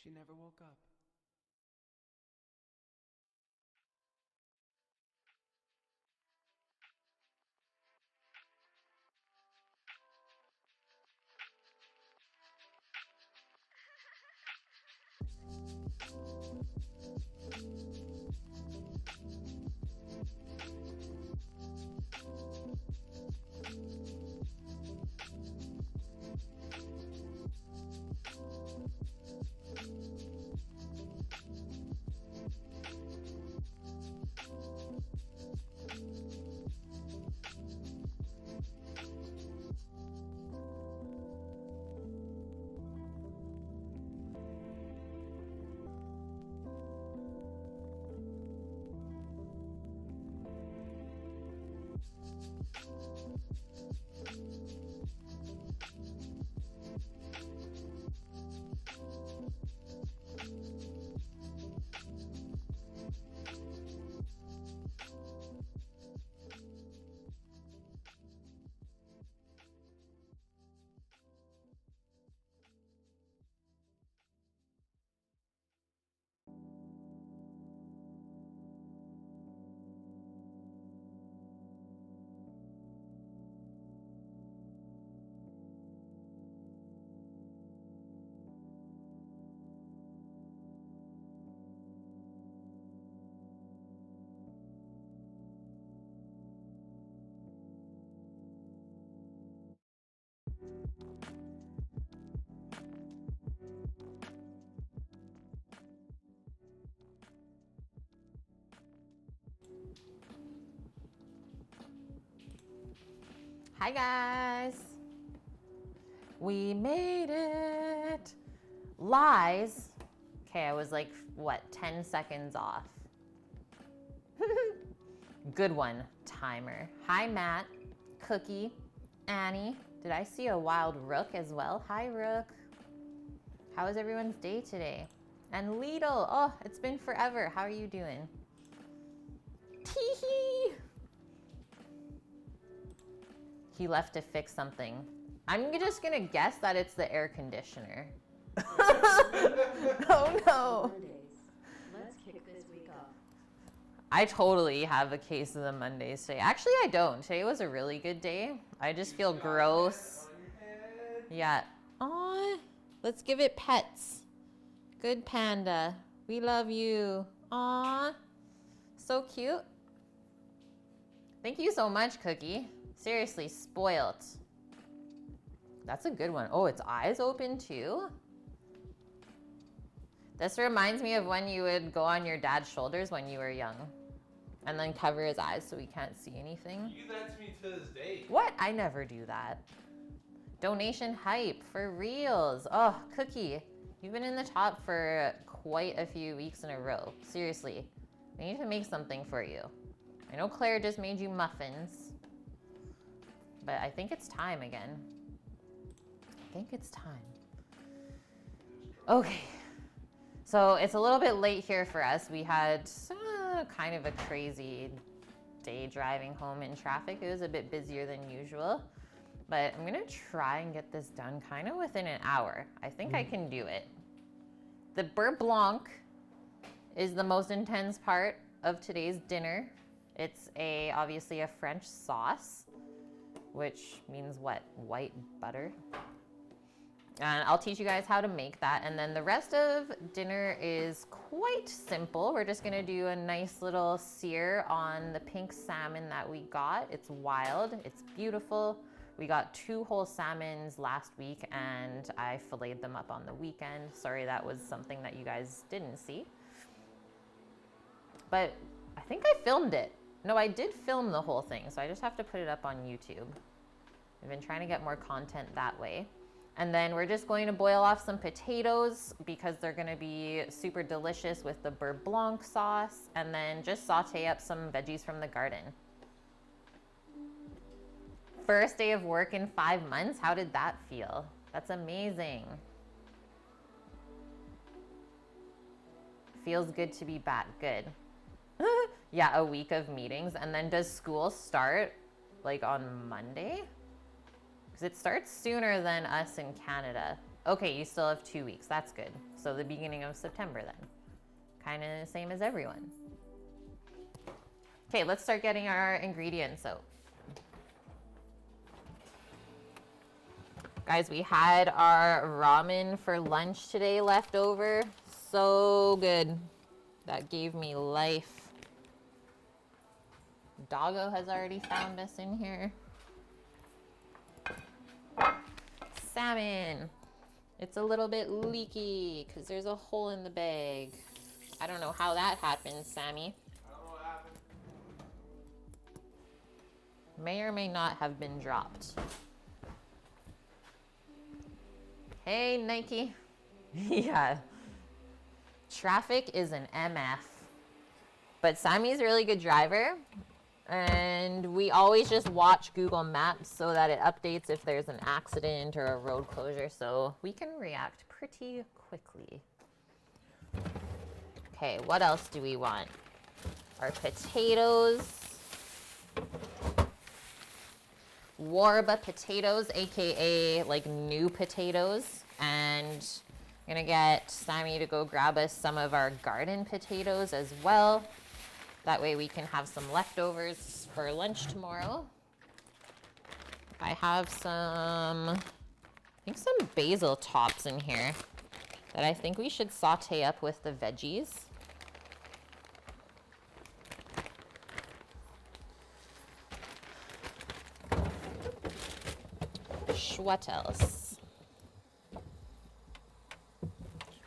She never woke up. Hi guys, we made it. Lies. Okay, I was like, what, 10 seconds off. Good one, timer. Hi Matt, Cookie, Annie. Did I see a wild Rook as well? Hi Rook. How was everyone's day today? And Lidl, oh, it's been forever. How are you doing? Tee-hee. He left to fix something. I'm just gonna guess that it's the air conditioner. Oh no. Let's kick this week off. I totally have a case of the Mondays today. Actually, I don't. Today was a really good day. I just feel gross. Yeah. Aw, let's give it pets. Good panda. We love you. Aw, so cute. Thank you so much, Cookie. Seriously, spoilt. That's a good one. Oh, its eyes open too? This reminds me of when you would go on your dad's shoulders when you were young and then cover his eyes so he can't see anything. You do that to me to this day. What? I never do that. Donation hype for reals. Oh, Cookie, you've been in the top for quite a few weeks in a row. Seriously, we need to make something for you. I know Claire just made you muffins, but I think it's time again. I think it's time. Okay, so it's a little bit late here for us. We had kind of a crazy day driving home in traffic. It was a bit busier than usual, but I'm gonna try and get this done kind of within an hour. I think I can do it. The beurre blanc is the most intense part of today's dinner. It's obviously a French sauce, which means what? White butter. And I'll teach you guys how to make that. And then the rest of dinner is quite simple. We're just gonna do a nice little sear on the pink salmon that we got. It's wild, it's beautiful. We got 2 whole salmons last week and I filleted them up on the weekend. Sorry, that was something that you guys didn't see. But I think I filmed it. No, I did film the whole thing, so I just have to put it up on YouTube. I've been trying to get more content that way. And then we're just going to boil off some potatoes because they're gonna be super delicious with the beurre blanc sauce, and then just saute up some veggies from the garden. First day of work in 5 months, how did that feel? That's amazing. Feels good to be back, good. Yeah, a week of meetings, and then does school start like on Monday? Because it starts sooner than us in Canada. Okay, you still have 2 weeks. That's good. So the beginning of September then. Kind of the same as everyone. Okay, let's start getting our ingredients out. Guys, we had our ramen for lunch today left over. So good. That gave me life. Doggo has already found us in here. Salmon. It's a little bit leaky because there's a hole in the bag. I don't know how that happened, Sammy. I don't know what happened. May or may not have been dropped. Hey, Nike. Yeah. Traffic is an MF. But Sammy's a really good driver. And we always just watch Google Maps so that it updates if there's an accident or a road closure. So we can react pretty quickly. Okay, what else do we want? Our potatoes. Warba potatoes, aka like new potatoes. And I'm gonna get Sammy to go grab us some of our garden potatoes as well. That way we can have some leftovers for lunch tomorrow. I have some, I think some basil tops in here that I think we should saute up with the veggies. What else?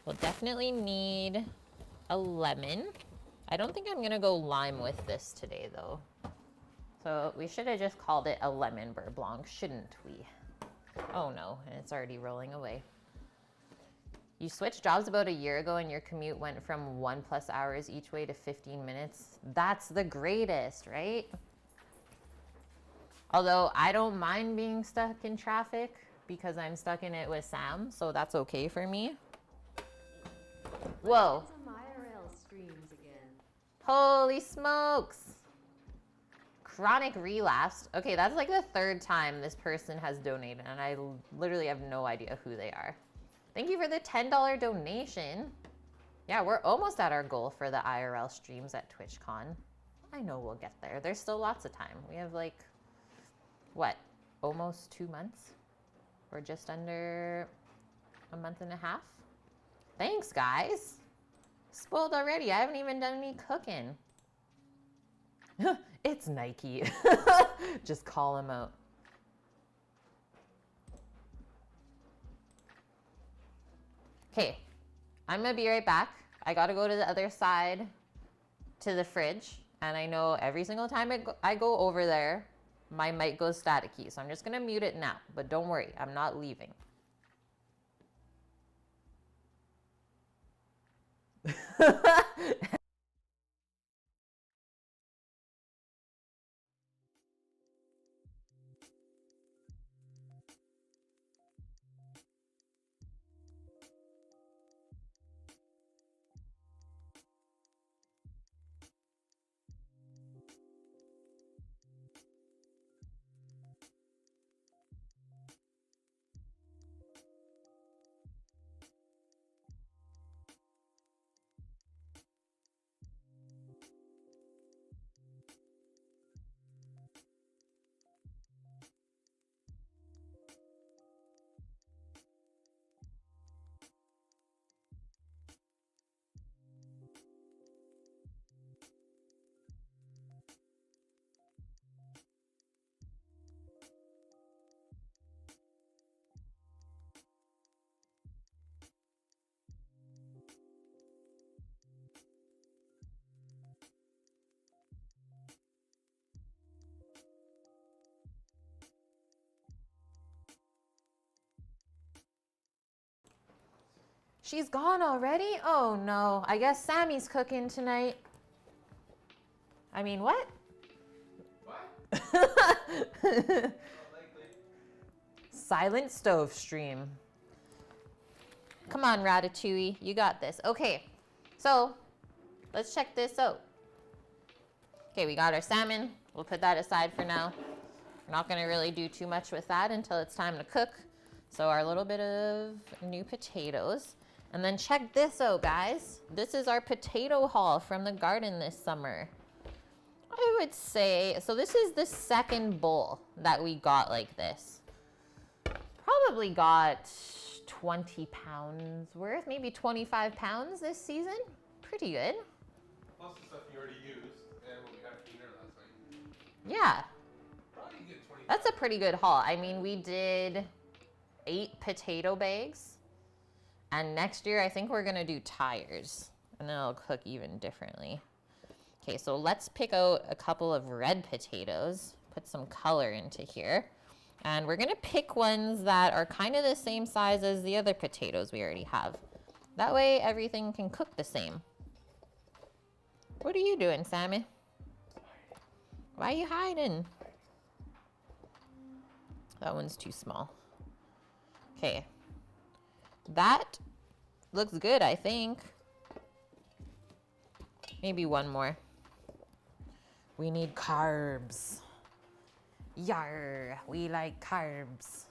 We'll definitely need a lemon. I don't think I'm gonna go lime with this today though. So we should have just called it a lemon beurre blanc, shouldn't we? Oh no, and it's already rolling away. You switched jobs about a year ago and your commute went from 1+ hours each way to 15 minutes. That's the greatest, right? Although I don't mind being stuck in traffic because I'm stuck in it with Sam, so that's okay for me. Whoa. Some IRL streams again. Holy smokes. Chronic relapse. Okay, that's like the 3rd time this person has donated, and I literally have no idea who they are. Thank you for the $10 donation. Yeah, we're almost at our goal for the IRL streams at TwitchCon. I know we'll get there. There's still lots of time. We have like, what, almost 2 months? Or just under a month and a half? Thanks, guys. Spoiled already. I haven't even done any cooking. It's Nike. Just call him out. Okay, I'm gonna be right back. I gotta go to the other side to the fridge. And I know every single time I go over there, my mic goes staticky. So I'm just gonna mute it now. But don't worry, I'm not leaving. She's gone already? Oh no, I guess Sammy's cooking tonight. I mean, what? What? Silent stove stream. Come on, Ratatouille, you got this. Okay, so let's check this out. Okay, we got our salmon. We'll put that aside for now. We're not gonna really do too much with that until it's time to cook. So our little bit of new potatoes. And then check this out, guys. This is our potato haul from the garden this summer. I would say, so this is the second bowl that we got like this. Probably got 20 pounds worth, maybe 25 pounds this season. Pretty good. Plus the stuff you already used and what we had for dinner last night. Yeah. Probably get 20. That's a pretty good haul. I mean, we did 8 potato bags. And next year, I think we're gonna do tires. And then it'll cook even differently. Okay, so let's pick out a couple of red potatoes. Put some color into here. And we're gonna pick ones that are kind of the same size as the other potatoes we already have. That way, everything can cook the same. What are you doing, Sammy? Why are you hiding? That one's too small. Okay. That looks good, I think. Maybe one more. We need carbs. Yar, we like carbs.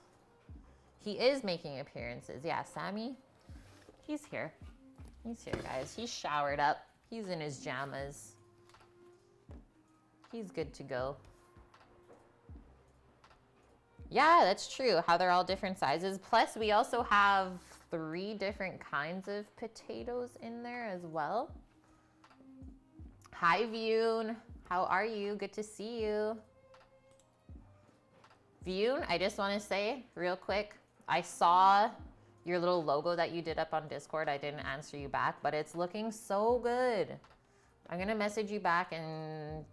He is making appearances. Yeah, Sammy, he's here. He's here, guys. He's showered up. He's in his jammas. He's good to go. Yeah, that's true, how they're all different sizes. Plus, we also have 3 different kinds of potatoes in there as well. Hi, Vune. How are you? Good to see you. Vune, I just want to say real quick, I saw your little logo that you did up on Discord. I didn't answer you back, but it's looking so good. I'm going to message you back and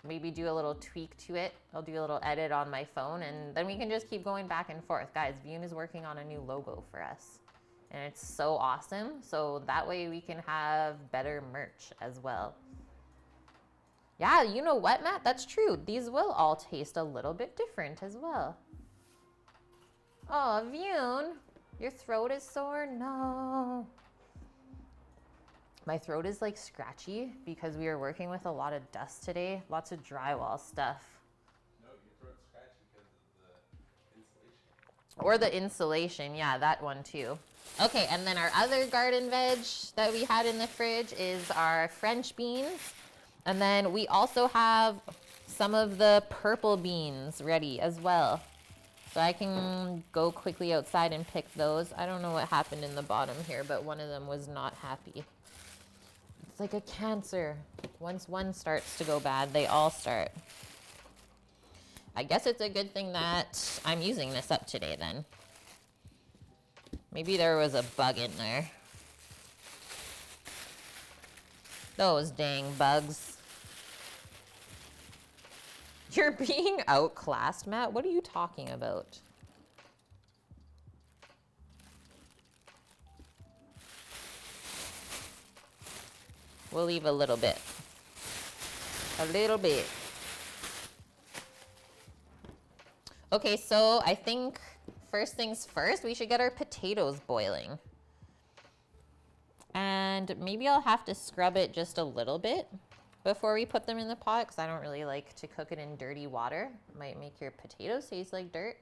maybe do a little tweak to it. I'll do a little edit on my phone, and then we can just keep going back and forth. Guys, Vune is working on a new logo for us, and it's so awesome. So that way we can have better merch as well. Yeah, you know what, Matt? That's true. These will all taste a little bit different as well. Oh, Vune, your throat is sore? No. My throat is like scratchy because we were working with a lot of dust today. Lots of drywall stuff. No, your throat's scratchy because of the insulation. Or the insulation, yeah, that one too. Okay, and then our other garden veg that we had in the fridge is our French beans. And then we also have some of the purple beans ready as well. So I can go quickly outside and pick those. I don't know what happened in the bottom here, but one of them was not happy. It's like a cancer. Once one starts to go bad, they all start. I guess it's a good thing that I'm using this up today then. Maybe there was a bug in there. Those dang bugs. You're being outclassed, Matt? What are you talking about? We'll leave a little bit. A little bit. Okay, so I think first things first, we should get our potatoes boiling. And maybe I'll have to scrub it just a little bit before we put them in the pot, because I don't really like to cook it in dirty water. It might make your potatoes taste like dirt.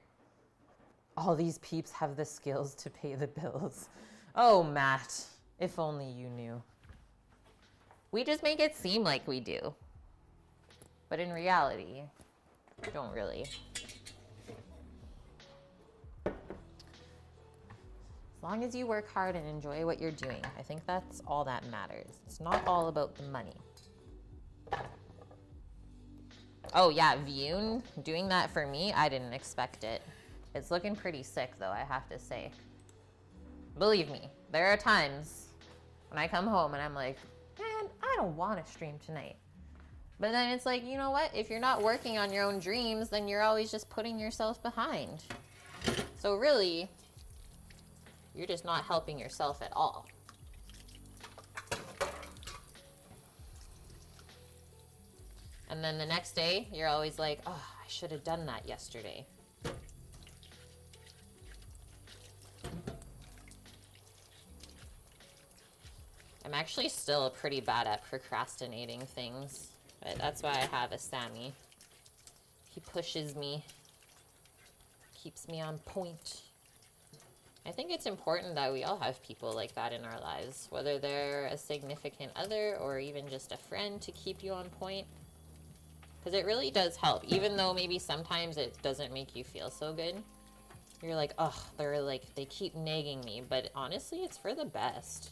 All these peeps have the skills to pay the bills. Oh, Matt, if only you knew. We just make it seem like we do. But in reality, we don't really. As long as you work hard and enjoy what you're doing, I think that's all that matters. It's not all about the money. Oh yeah, Vune doing that for me, I didn't expect it. It's looking pretty sick though, I have to say. Believe me, there are times when I come home and I'm like, man, I don't want to stream tonight. But then it's like, you know what? If you're not working on your own dreams, then you're always just putting yourself behind. So really, you're just not helping yourself at all. And then the next day, you're always like, oh, I should have done that yesterday. I'm actually still pretty bad at procrastinating things, but that's why I have a Sammy. He pushes me, keeps me on point. I think it's important that we all have people like that in our lives, whether they're a significant other or even just a friend to keep you on point. Because it really does help, even though maybe sometimes it doesn't make you feel so good. You're like, oh, they keep nagging me, but honestly, it's for the best.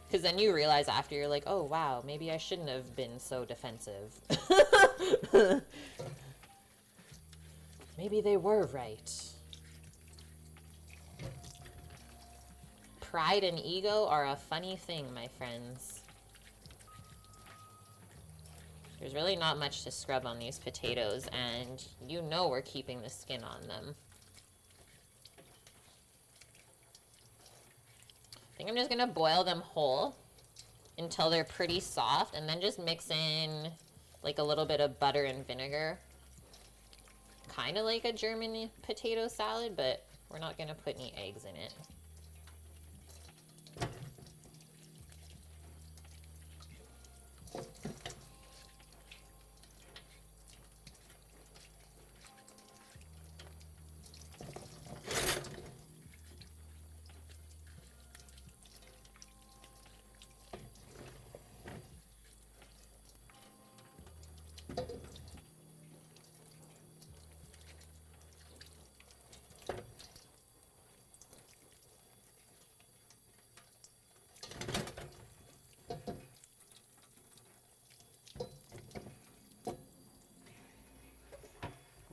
Because then you realize after, you're like, oh, wow, maybe I shouldn't have been so defensive. Maybe they were right. Pride and ego are a funny thing, my friends. There's really not much to scrub on these potatoes, and you know we're keeping the skin on them. I think I'm just gonna boil them whole until they're pretty soft, and then just mix in like a little bit of butter and vinegar. Kind of like a German potato salad, but we're not gonna put any eggs in it.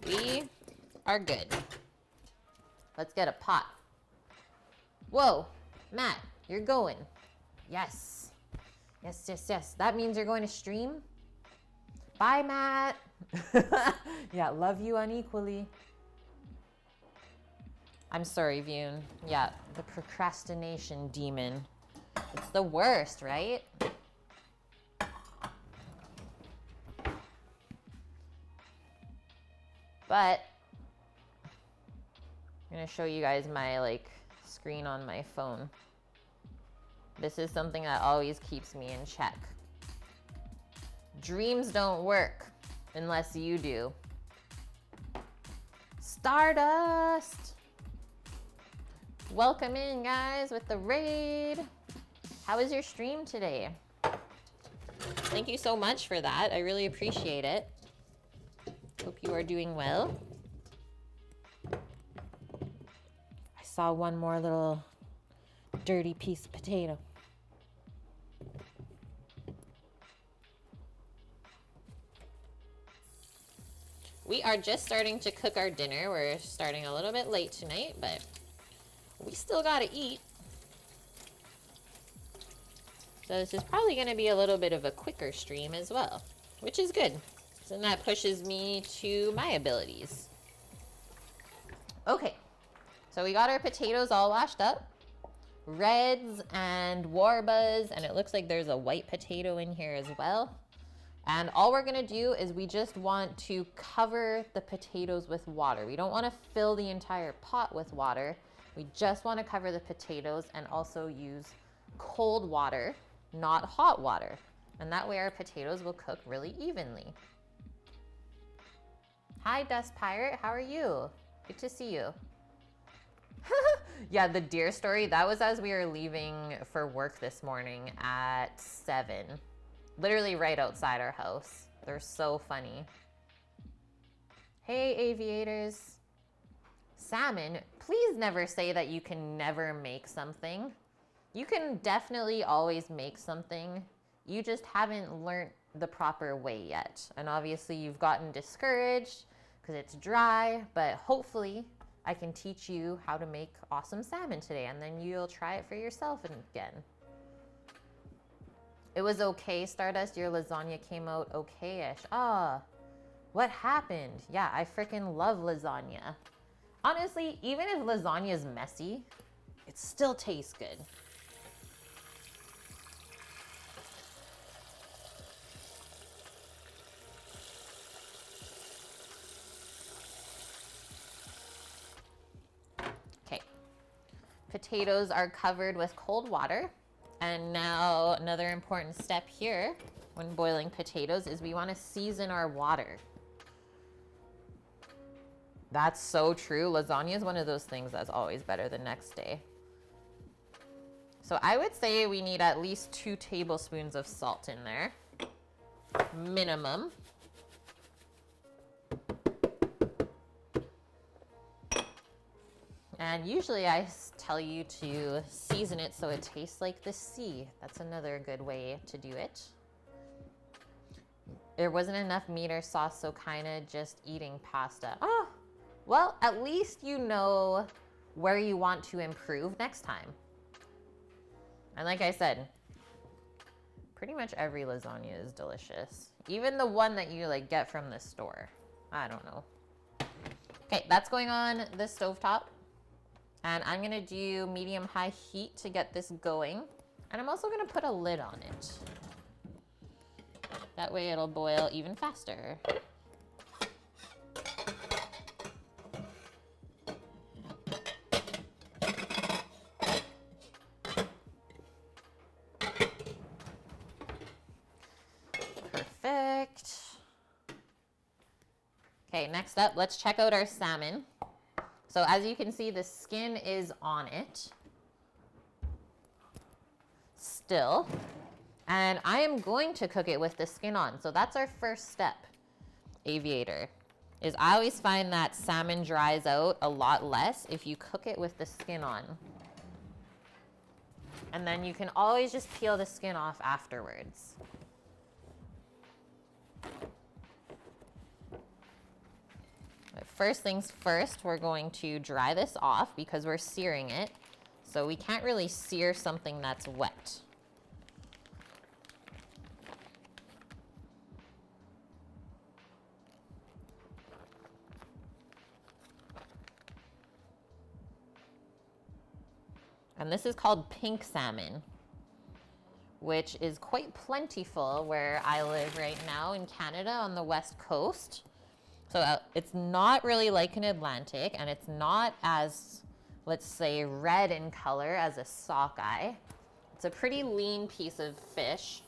We are good. Let's get a pot. Whoa, Matt, you're going. Yes. Yes, yes, yes. That means you're going to stream. Bye, Matt. Yeah, love you unequally. I'm sorry, Vune. Yeah, the procrastination demon. It's the worst, right? But I'm gonna show you guys my screen on my phone. This is something that always keeps me in check. Dreams don't work unless you do. Stardust! Welcome in, guys, with the raid. How was your stream today? Thank you so much for that. I really appreciate it. Hope you are doing well. I saw one more little dirty piece of potato. We are just starting to cook our dinner. We're starting a little bit late tonight, but we still gotta eat. So this is probably gonna be a little bit of a quicker stream as well, which is good. So then that pushes me to my abilities. Okay, so we got our potatoes all washed up. Reds and warbas, and it looks like there's a white potato in here as well. And all we're gonna do is we just want to cover the potatoes with water. We don't wanna fill the entire pot with water. We just wanna cover the potatoes and also use cold water, not hot water. And that way our potatoes will cook really evenly. Hi, Dust Pirate, how are you? Good to see you. Yeah, the deer story, that was as we were leaving for work this morning at 7. Literally right outside our house. They're so funny. Hey, aviators. Salmon, please never say that you can never make something. You can definitely always make something. You just haven't learned the proper way yet. And obviously you've gotten discouraged because it's dry, but hopefully I can teach you how to make awesome salmon today, and then you'll try it for yourself again. It was okay, Stardust. Your lasagna came out okay-ish. Ah, what happened? Yeah, I freaking love lasagna. Honestly, even if lasagna is messy, it still tastes good. Okay, potatoes are covered with cold water. And now another important step here when boiling potatoes is we want to season our water. That's so true. Lasagna is one of those things that's always better the next day. So I would say we need at least 2 tablespoons of salt in there. Minimum. And usually I tell you to season it so it tastes like the sea. That's another good way to do it. There wasn't enough meat or sauce, so kind of just eating pasta. Oh, well, at least you know where you want to improve next time. And like I said, pretty much every lasagna is delicious. Even the one that you like get from the store. I don't know. Okay, that's going on the stovetop. And I'm gonna do medium-high heat to get this going. And I'm also gonna put a lid on it. That way it'll boil even faster. Perfect. Okay, next up, let's check out our salmon. So as you can see, the skin is on it still. And I am going to cook it with the skin on. So that's our first step, Aviator, is I always find that salmon dries out a lot less if you cook it with the skin on. And then you can always just peel the skin off afterwards. But first things first, we're going to dry this off because we're searing it. So we can't really sear something that's wet. And this is called pink salmon, which is quite plentiful where I live right now in Canada on the west coast. So it's not really like an Atlantic, and it's not as, let's say, red in color as a sockeye. It's a pretty lean piece of fish,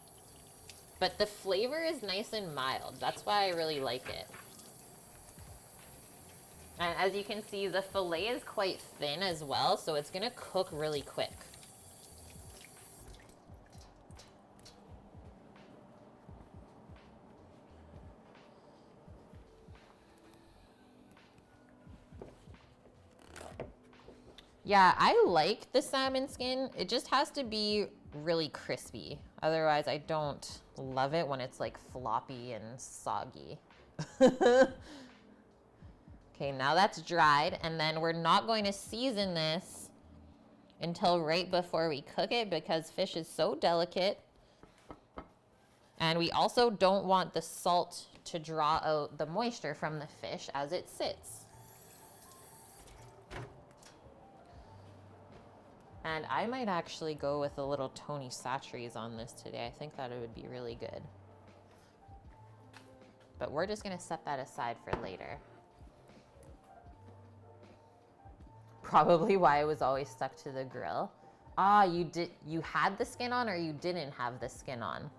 but the flavor is nice and mild. That's why I really like it. And as you can see, the fillet is quite thin as well, so it's gonna cook really quick. Yeah, I like the salmon skin. It just has to be really crispy. Otherwise, I don't love it when it's like floppy and soggy. Okay, now that's dried, and then we're not going to season this until right before we cook it because fish is so delicate. And we also don't want the salt to draw out the moisture from the fish as it sits. And I might actually go with a little Tony Chachere's on this today. I think that it would be really good. But we're just gonna set that aside for later. Probably why I was always stuck to the grill. Ah, you had the skin on or you didn't have the skin on?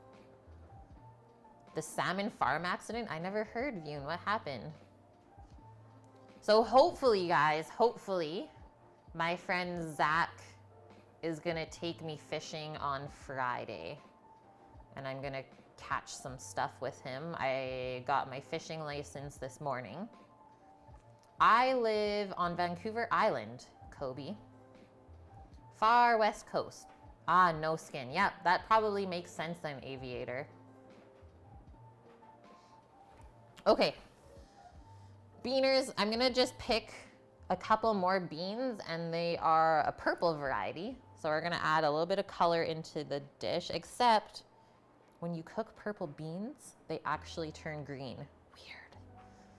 The salmon farm accident? I never heard, Yoon. What happened? So hopefully, guys, hopefully, my friend Zach is gonna take me fishing on Friday. And I'm gonna catch some stuff with him. I got my fishing license this morning. I live on Vancouver Island, Kobe. Far west coast. Ah, no skin. Yep, that probably makes sense then, Aviator. Okay. Beaners, I'm gonna just pick a couple more beans, and they are a purple variety. So we're gonna add a little bit of color into the dish, except when you cook purple beans, they actually turn green. Weird.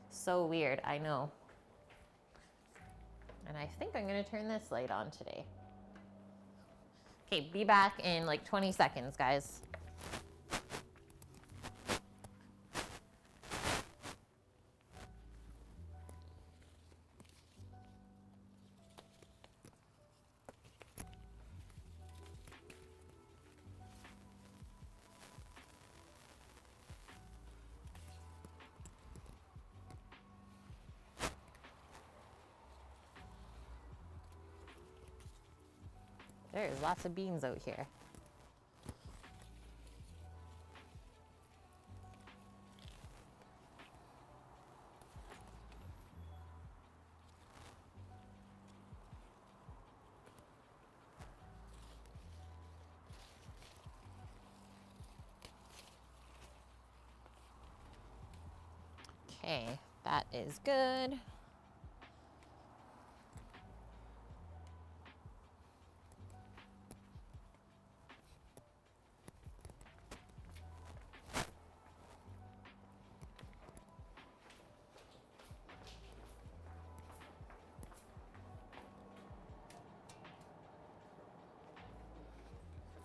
So weird, I know. And I think I'm gonna turn this light on today. Okay, be back in like 20 seconds, guys. There's lots of beans out here. Okay, that is good.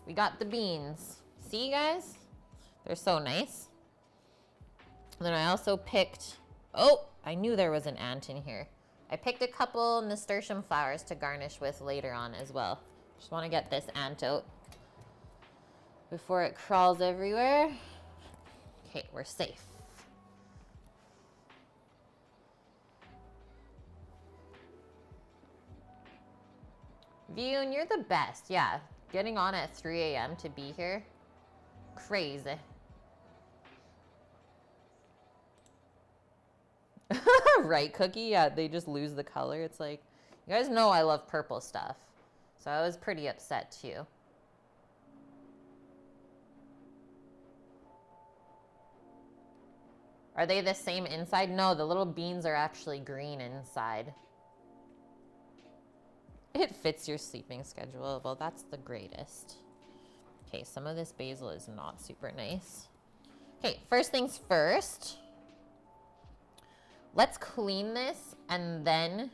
We got the beans. See, guys? They're so nice. And then I also picked, oh, I knew there was an ant in here. I picked a couple nasturtium flowers to garnish with later on as well. Just want to get this ant out before it crawls everywhere. Okay, we're safe. Vune, you're the best. Yeah, getting on at 3 a.m. to be here. Crazy. Right, Cookie? Yeah, they just lose the color. It's like, you guys know I love purple stuff. So I was pretty upset too. Are they the same inside? No, the little beans are actually green inside. It fits your sleeping schedule. Well, that's the greatest. Okay, some of this basil is not super nice. Okay, first things first. Let's clean this and then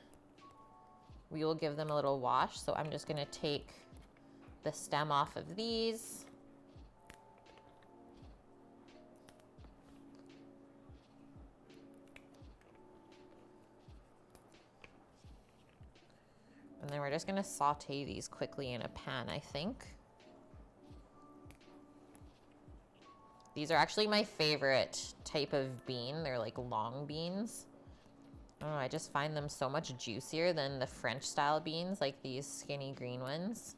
we will give them a little wash. So I'm just gonna take the stem off of these. And then we're just gonna saute these quickly in a pan, I think. These are actually my favorite type of bean. They're like long beans. I don't know, I just find them so much juicier than the French style beans, like these skinny green ones.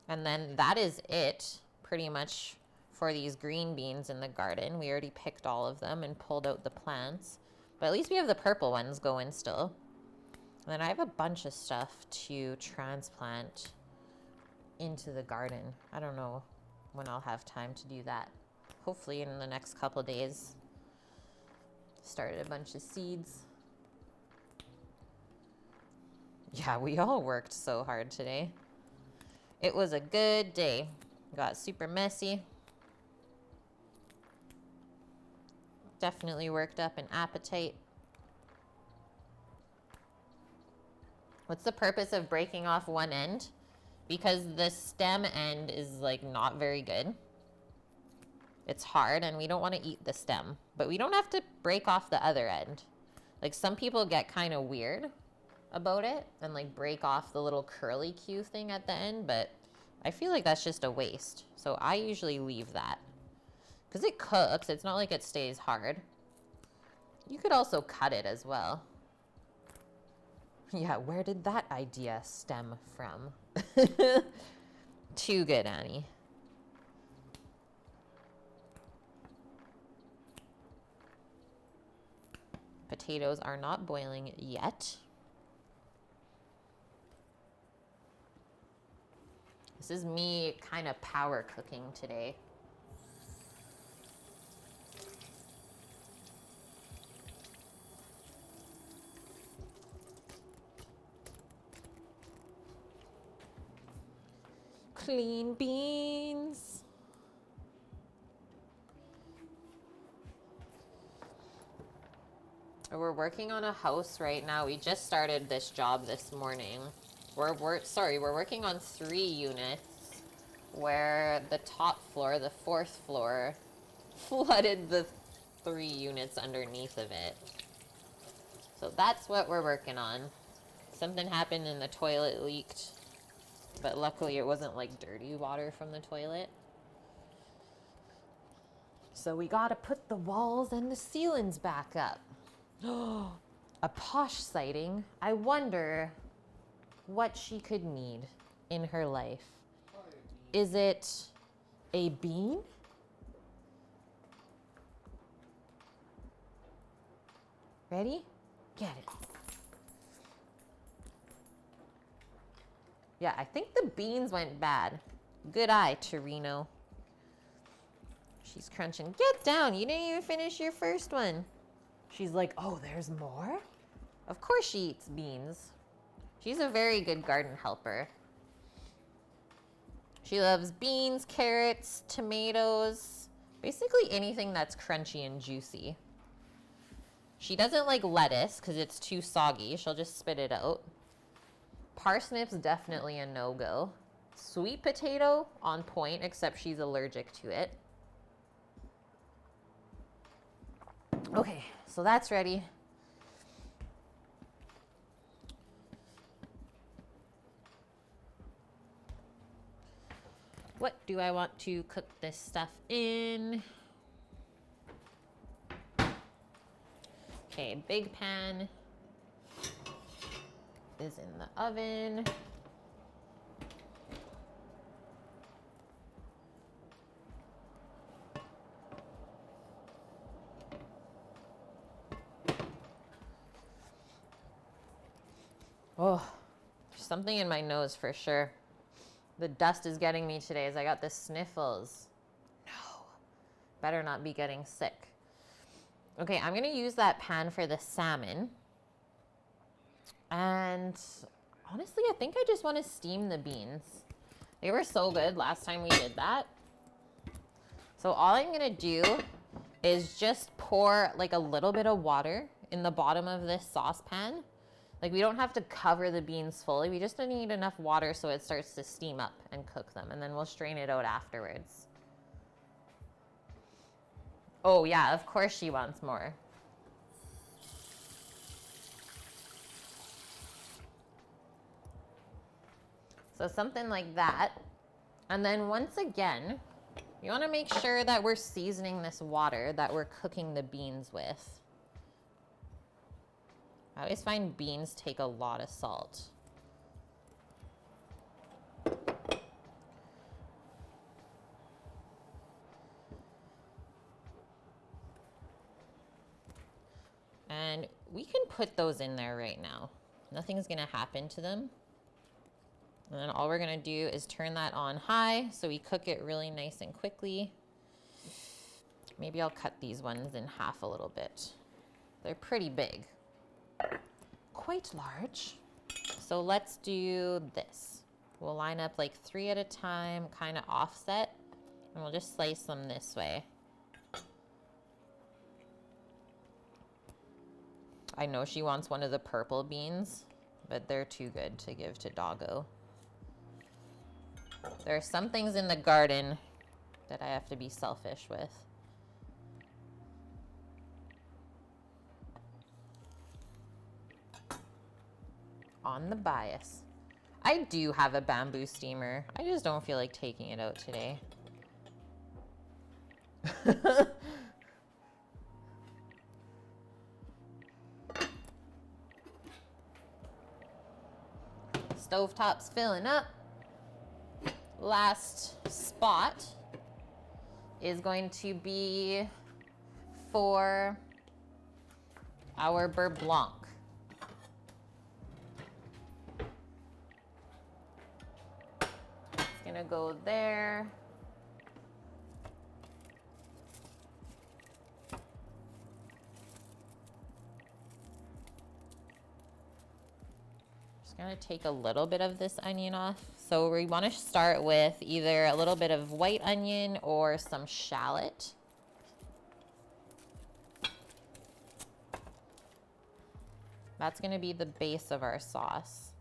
And then that is it, pretty much, for these green beans in the garden. We already picked all of them and pulled out the plants. But at least we have the purple ones going still. And then I have a bunch of stuff to transplant into the garden. I don't know when I'll have time to do that. Hopefully in the next couple days. Started a bunch of seeds. Yeah, we all worked so hard today. It was a good day. Got super messy. Definitely worked up an appetite. What's the purpose of breaking off one end? Because the stem end is like not very good. It's hard and we don't want to eat the stem, but we don't have to break off the other end. Like some people get kind of weird about it and like break off the little curly Q thing at the end, but I feel like that's just a waste. So I usually leave that. Because it cooks, it's not like it stays hard. You could also cut it as well. Yeah, where did that idea stem from? Too good, Annie. Potatoes are not boiling yet. This is me kind of power cooking today. Clean beans. We're working on a house right now. We just started this job this morning. We're working on 3 units where the top floor, the 4th floor, flooded the 3 units underneath of it. So that's what we're working on. Something happened and the toilet leaked but luckily it wasn't like dirty water from the toilet. So we gotta put the walls and the ceilings back up. A posh sighting. I wonder what she could need in her life. Is it a bean? Ready? Get it. Yeah, I think the beans went bad. Good eye, Torino. She's crunching. Get down. You didn't even finish your first one. She's like, oh, there's more? Of course she eats beans. She's a very good garden helper. She loves beans, carrots, tomatoes, basically anything that's crunchy and juicy. She doesn't like lettuce because it's too soggy. She'll just spit it out. Parsnips, definitely a no-go. Sweet potato, on point, except she's allergic to it. Okay, so that's ready. What do I want to cook this stuff in? Okay, big pan is in the oven. Oh, there's something in my nose for sure. The dust is getting me today as I got the sniffles. No, better not be getting sick. Okay, I'm gonna use that pan for the salmon. And honestly, I think I just wanna steam the beans. They were so good last time we did that. So all I'm gonna do is just pour like a little bit of water in the bottom of this saucepan. Like we don't have to cover the beans fully. We just need enough water so it starts to steam up and cook them. And then we'll strain it out afterwards. Oh yeah, of course she wants more. So something like that. And then once again, you want to make sure that we're seasoning this water that we're cooking the beans with. I always find beans take a lot of salt. And we can put those in there right now. Nothing's gonna happen to them. And then all we're gonna do is turn that on high so we cook it really nice and quickly. Maybe I'll cut these ones in half a little bit. They're pretty big. Quite large. So let's do this. We'll line up like 3 at a time, kind of offset, and we'll just slice them this way. I know she wants one of the purple beans, but they're too good to give to Doggo. There are some things in the garden that I have to be selfish with. On the bias. I do have a bamboo steamer. I just don't feel like taking it out today. Stovetop's filling up. Last spot is going to be for our beurre blanc. It's gonna go there. Just gonna take a little bit of this onion off. So we want to start with either a little bit of white onion or some shallot. That's going to be the base of our sauce.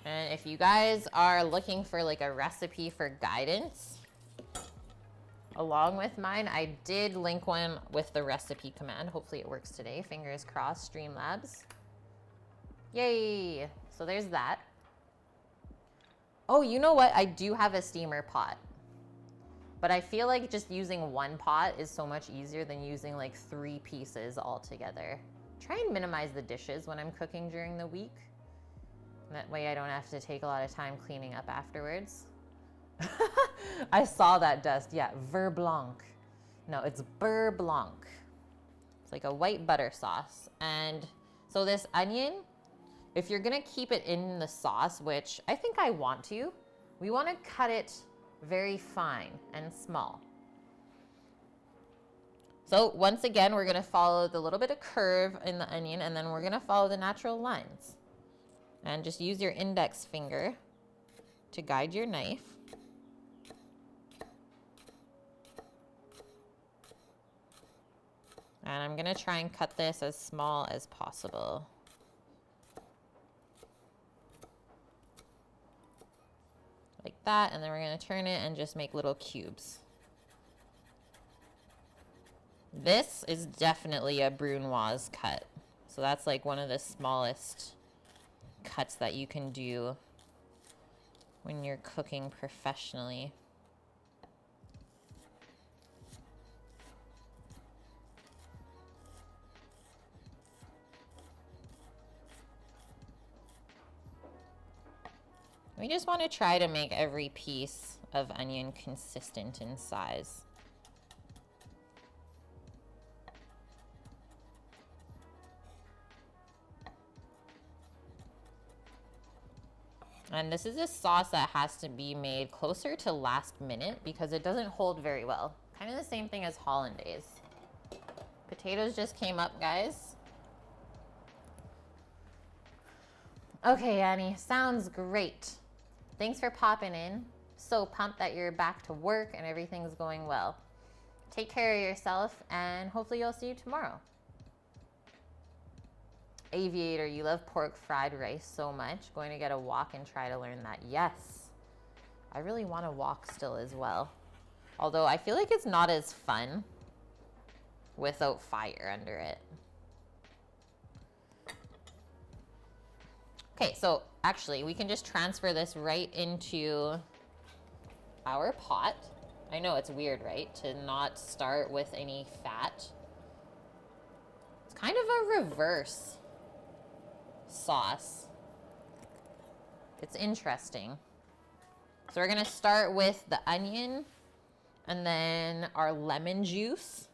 And if you guys are looking for like a recipe for guidance along with mine, I did link one with the recipe command. Hopefully it works today. Fingers crossed, Streamlabs. Yay! So there's that. Oh, you know what? I do have a steamer pot. But I feel like just using one pot is so much easier than using like 3 pieces all together. Try and minimize the dishes when I'm cooking during the week. That way I don't have to take a lot of time cleaning up afterwards. I saw that dust. Yeah, beurre blanc. No, it's beurre blanc. It's like a white butter sauce. And so this onion, if you're gonna keep it in the sauce, which I think I want to, we wanna cut it very fine and small. So once again, we're gonna follow the little bit of curve in the onion, and then we're gonna follow the natural lines. And just use your index finger to guide your knife. And I'm gonna try and cut this as small as possible. Like that, and then we're gonna turn it and just make little cubes. This is definitely a brunoise cut. So that's like one of the smallest cuts that you can do when you're cooking professionally. We just want to try to make every piece of onion consistent in size. And this is a sauce that has to be made closer to last minute because it doesn't hold very well. Kind of the same thing as hollandaise. Potatoes just came up, guys. Okay, Annie, sounds great. Thanks for popping in. So pumped that you're back to work and everything's going well. Take care of yourself and hopefully you'll see you tomorrow. Aviator, you love pork fried rice so much. Going to get a walk and try to learn that. Yes. I really want to walk still as well. Although I feel like it's not as fun without fire under it. Okay, so actually we can just transfer this right into our pot. I know it's weird, right? To not start with any fat. It's kind of a reverse sauce. It's interesting. So we're gonna start with the onion and then our lemon juice.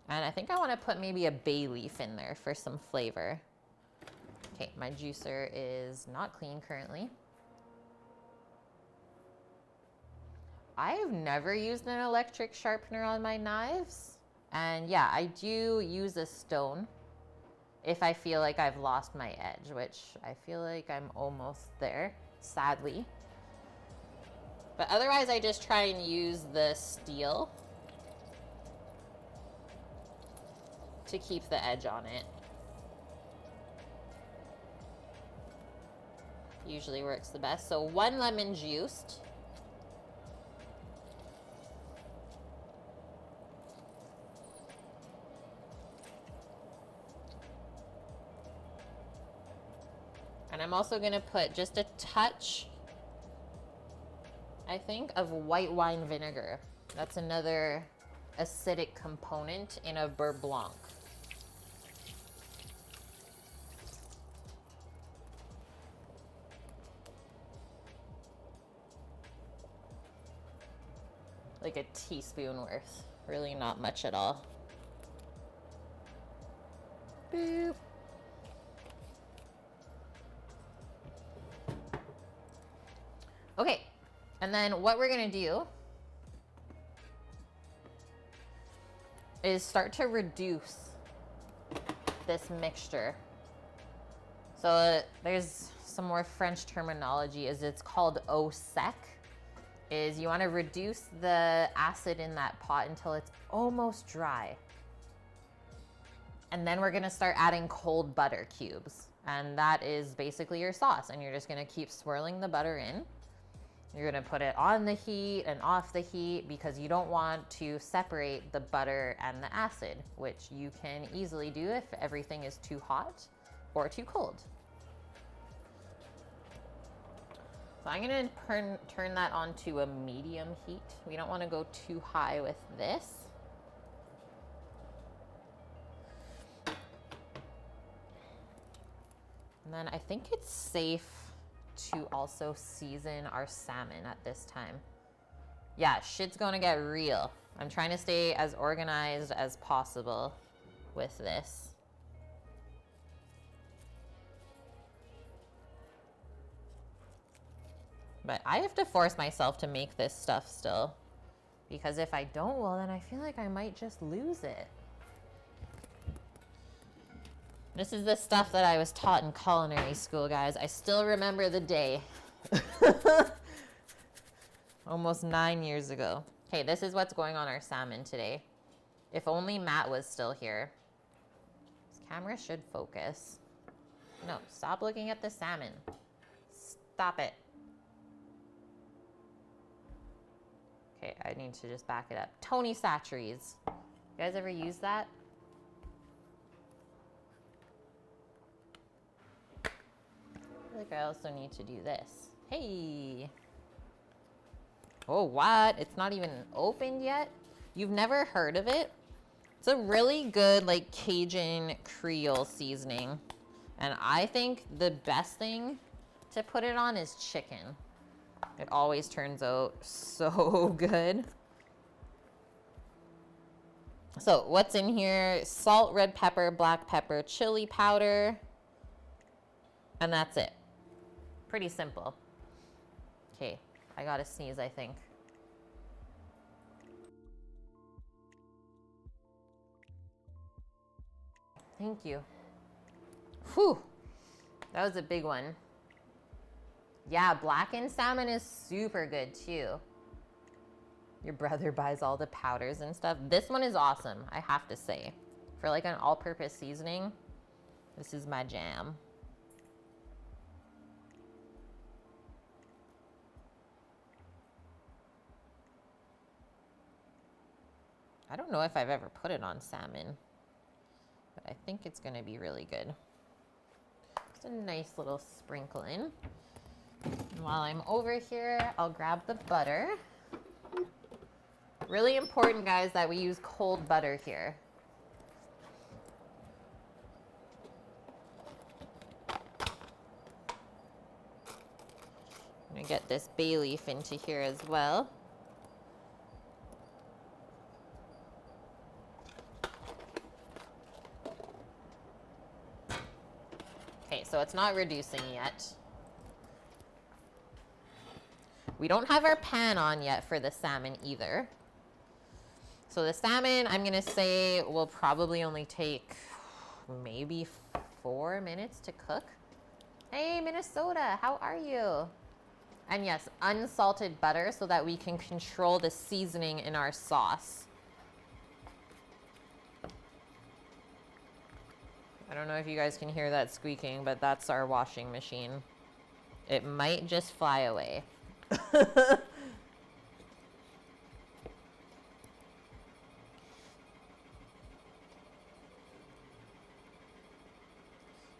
And I think I want to put maybe a bay leaf in there for some flavor. Okay, my juicer is not clean currently. I have never used an electric sharpener on my knives. And yeah, I do use a stone if I feel like I've lost my edge, which I feel like I'm almost there, sadly. But otherwise, I just try and use the steel to keep the edge on it. Usually works the best. So 1 lemon juiced. And I'm also gonna put just a touch, I think, of white wine vinegar. That's another acidic component in a beurre blanc. Like a teaspoon worth. Really not much at all. Boop. Okay, and then what we're gonna do is start to reduce this mixture. So there's some more French terminology, as it's called eau sec. Is you want to reduce the acid in that pot until it's almost dry. And then we're gonna start adding cold butter cubes. And that is basically your sauce. And you're just gonna keep swirling the butter in. You're gonna put it on the heat and off the heat because you don't want to separate the butter and the acid, which you can easily do if everything is too hot or too cold. So I'm gonna turn that on to a medium heat. We don't wanna go too high with this. And then I think it's safe to also season our salmon at this time. Yeah, shit's gonna get real. I'm trying to stay as organized as possible with this. But I have to force myself to make this stuff still, because if I don't, well, then I feel like I might just lose it. This is the stuff that I was taught in culinary school, guys. I still remember the day. Almost 9 years ago. Okay, this is what's going on our salmon today. If only Matt was still here. This camera should focus. No, stop looking at the salmon. Stop it. Okay, I need to just back it up. Tony Satcheries. You guys ever use that? I feel like I also need to do this. Hey. Oh, what? It's not even opened yet? You've never heard of it? It's a really good, like, Cajun Creole seasoning. And I think the best thing to put it on is chicken. It always turns out so good. So what's in here? Salt, red pepper, black pepper, chili powder. And that's it. Pretty simple. Okay, I gotta sneeze, I think. Thank you. Whew, that was a big one. Yeah, blackened salmon is super good too. Your brother buys all the powders and stuff. This one is awesome, I have to say. For like an all-purpose seasoning, this is my jam. I don't know if I've ever put it on salmon, but I think it's gonna be really good. Just a nice little sprinkle in. And while I'm over here, I'll grab the butter. Really important, guys, that we use cold butter here. I'm gonna get this bay leaf into here as well. Okay, so it's not reducing yet. We don't have our pan on yet for the salmon either. So the salmon, I'm gonna say, will probably only take maybe 4 minutes to cook. Hey, Minnesota, how are you? And yes, unsalted butter so that we can control the seasoning in our sauce. I don't know if you guys can hear that squeaking, but that's our washing machine. It might just fly away.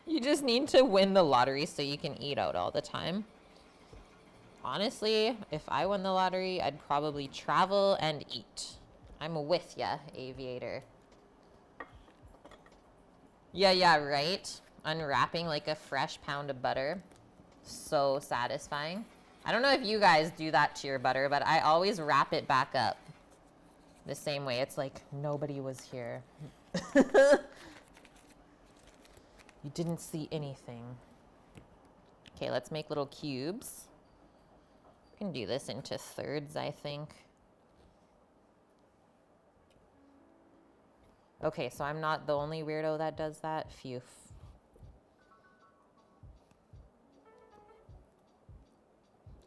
You just need to win the lottery so you can eat out all the time. Honestly, if I won the lottery, I'd probably travel and eat. I'm with ya, aviator. Yeah, right? Unwrapping like a fresh pound of butter. So satisfying. I don't know if you guys do that to your butter, but I always wrap it back up the same way. It's like nobody was here. You didn't see anything. Okay, let's make little cubes. We can do this into thirds, I think. Okay, so I'm not the only weirdo that does that. Phew.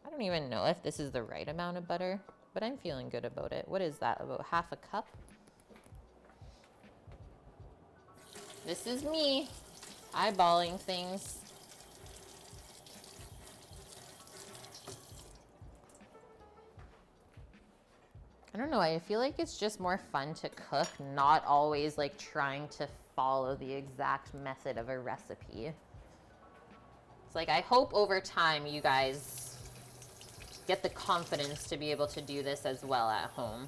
I don't even know if this is the right amount of butter, but I'm feeling good about it. What is that, about half a cup? This is me, eyeballing things. don't know, I feel like it's just more fun to cook, not always like trying to follow the exact method of a recipe. It's like, I hope over time you guys get the confidence to be able to do this as well at home.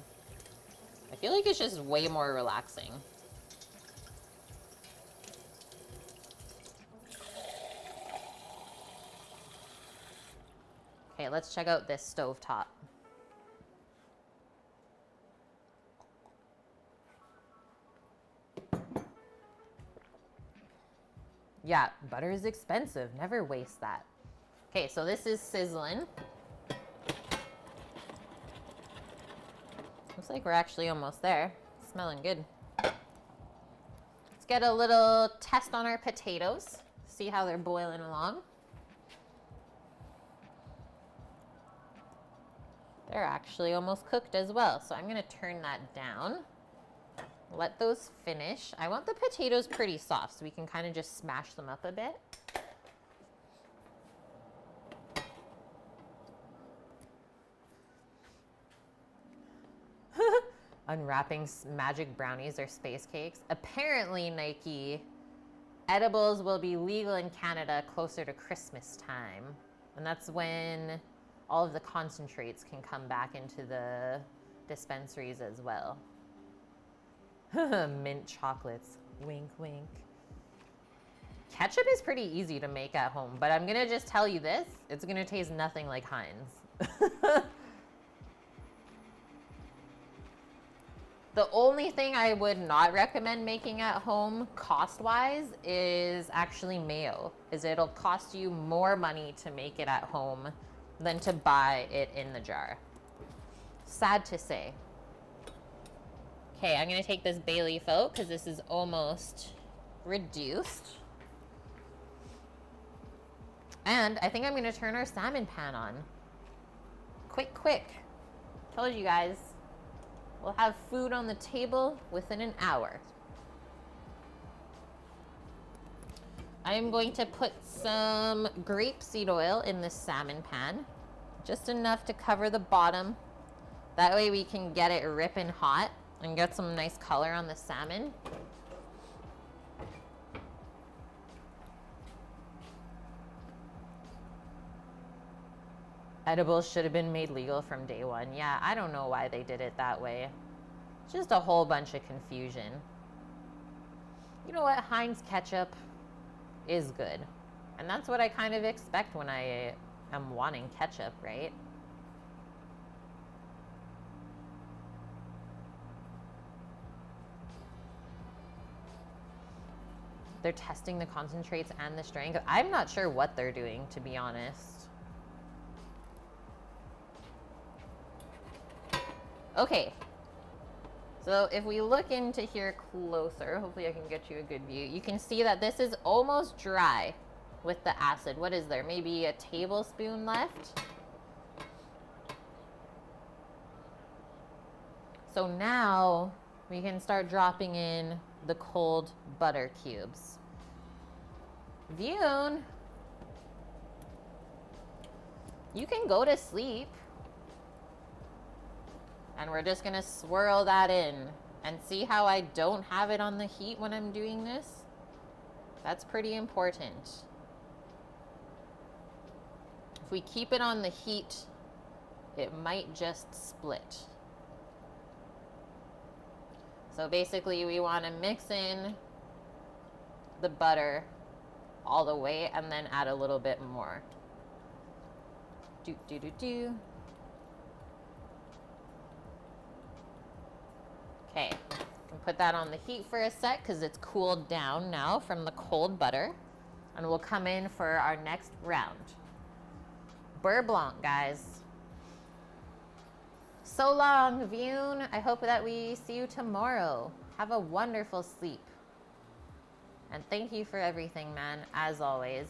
I feel like it's just way more relaxing. Okay, let's check out this stovetop. Yeah, butter is expensive. Never waste that. Okay, so this is sizzling. Looks like we're actually almost there. Smelling good. Let's get a little test on our potatoes. See how they're boiling along. They're actually almost cooked as well. So I'm gonna turn that down. Let those finish. I want the potatoes pretty soft so we can kind of just smash them up a bit. Unwrapping magic brownies or space cakes. Apparently, Nike, edibles will be legal in Canada closer to Christmas time. And that's when all of the concentrates can come back into the dispensaries as well. Mint chocolates. Wink, wink. Ketchup is pretty easy to make at home, but I'm gonna just tell you this, it's gonna taste nothing like Heinz. The only thing I would not recommend making at home cost-wise is actually mayo, is it'll cost you more money to make it at home than to buy it in the jar. Sad to say. Okay, I'm gonna take this bay leaf out because this is almost reduced. And I think I'm gonna turn our salmon pan on. Quick, quick. Told you guys. We'll have food on the table within an hour. I am going to put some grapeseed oil in this salmon pan. Just enough to cover the bottom. That way we can get it ripping hot and get some nice color on the salmon. Edibles should have been made legal from day one. Yeah, I don't know why they did it that way. Just a whole bunch of confusion. You know what? Heinz ketchup is good. And that's what I kind of expect when I am wanting ketchup, right? They're testing the concentrates and the strength. I'm not sure what they're doing, to be honest. Okay, so if we look into here closer, hopefully I can get you a good view. You can see that this is almost dry with the acid. What is there? Maybe a tablespoon left? So now we can start dropping in the cold butter cubes. Vune, you can go to sleep. And we're just gonna swirl that in and see how I don't have it on the heat when I'm doing this? That's pretty important. If we keep it on the heat, it might just split. So basically we wanna mix in the butter all the way and then add a little bit more. Do, do, do, do. Okay, can put that on the heat for a sec because it's cooled down now from the cold butter. And we'll come in for our next round. Beurre blanc, guys. So long, Vune. I hope that we see you tomorrow. Have a wonderful sleep. And thank you for everything, man, as always.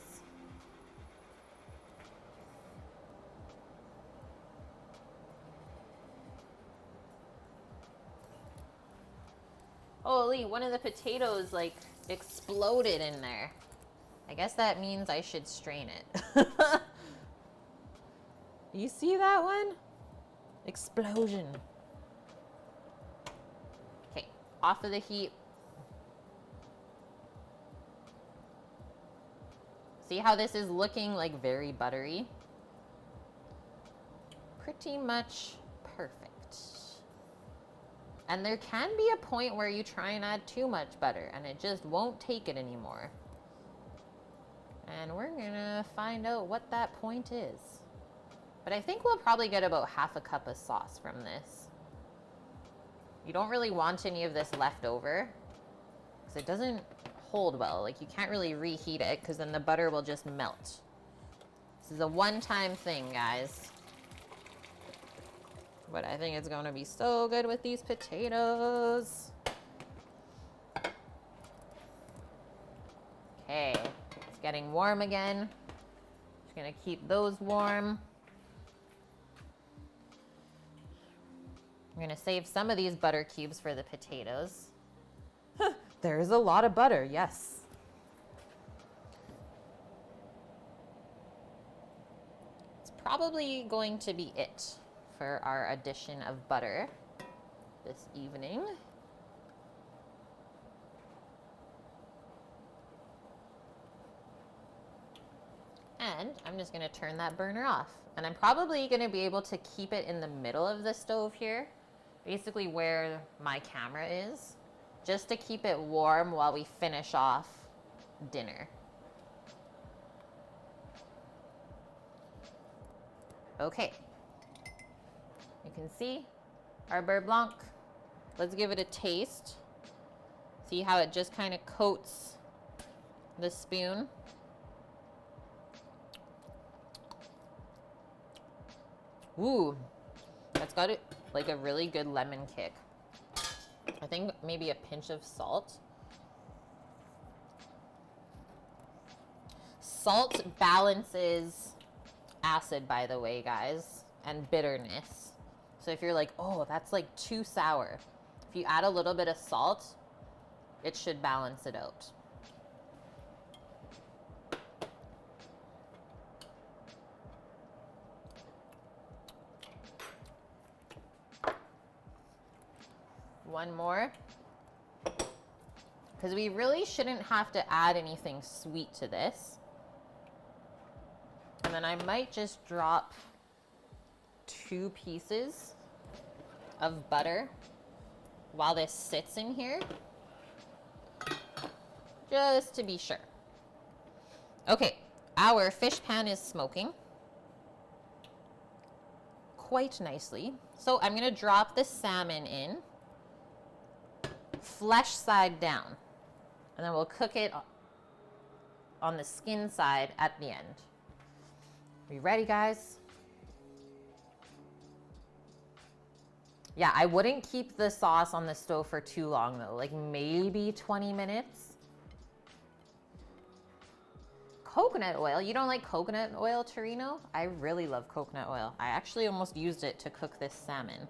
Holy, one of the potatoes like exploded in there. I guess that means I should strain it. You see that one? Explosion. off of the heat. See how this is looking like very buttery? Pretty much perfect. And there can be a point where you try and add too much butter and it just won't take it anymore. And we're gonna find out what that point is. But I think we'll probably get about half a cup of sauce from this. You don't really want any of this left over because it doesn't hold well. Like you can't really reheat it because then the butter will just melt. This is a one-time thing, guys. But I think it's going to be so good with these potatoes. Okay, it's getting warm again. Just gonna keep those warm. I'm gonna save some of these butter cubes for the potatoes. There's a lot of butter, yes. It's probably going to be it for our addition of butter this evening. And I'm just gonna turn that burner off. And I'm probably gonna be able to keep it in the middle of the stove here, basically where my camera is, just to keep it warm while we finish off dinner. Okay. You can see our beurre blanc. Let's give it a taste. See how it just kind of coats the spoon. Ooh, that's got it like a really good lemon kick. I think maybe a pinch of salt. Salt balances acid, by the way, guys, and bitterness. So if you're like, oh, that's like too sour, if you add a little bit of salt, it should balance it out. One more, because we really shouldn't have to add anything sweet to this. And then I might just drop 2 pieces of butter while this sits in here, just to be sure. Okay, our fish pan is smoking quite nicely. So I'm gonna drop the salmon in, flesh side down, and then we'll cook it on the skin side at the end. Are you ready, guys? Yeah, I wouldn't keep the sauce on the stove for too long though, like maybe 20 minutes. Coconut oil, you don't like coconut oil, Torino? I really love coconut oil. I actually almost used it to cook this salmon.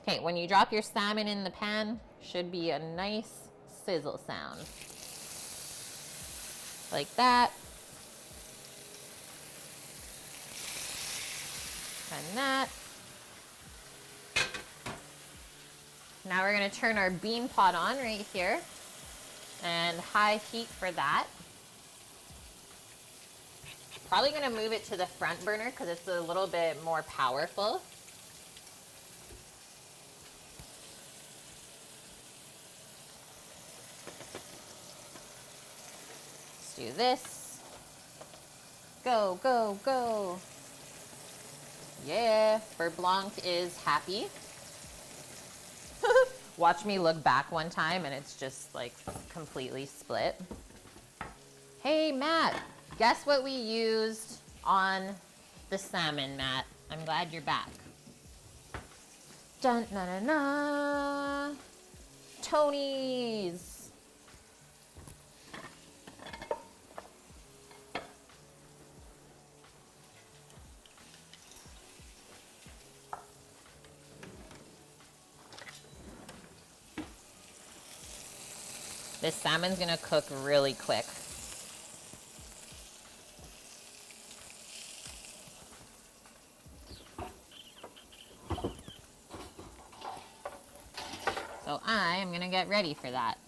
Okay, when you drop your salmon in the pan, should be a nice sizzle sound. Like that. And that. Now we're gonna turn our bean pot on right here and high heat for that. Probably gonna move it to the front burner because it's a little bit more powerful. Let's do this. Go, go, go. Yeah, beurre blanc is happy. Watch me look back one time and it's just like completely split. Hey, Matt, guess what we used on the salmon, Matt? I'm glad you're back. Dun, na, na, na. Tony's. This salmon's gonna cook really quick. So I am gonna get ready for that.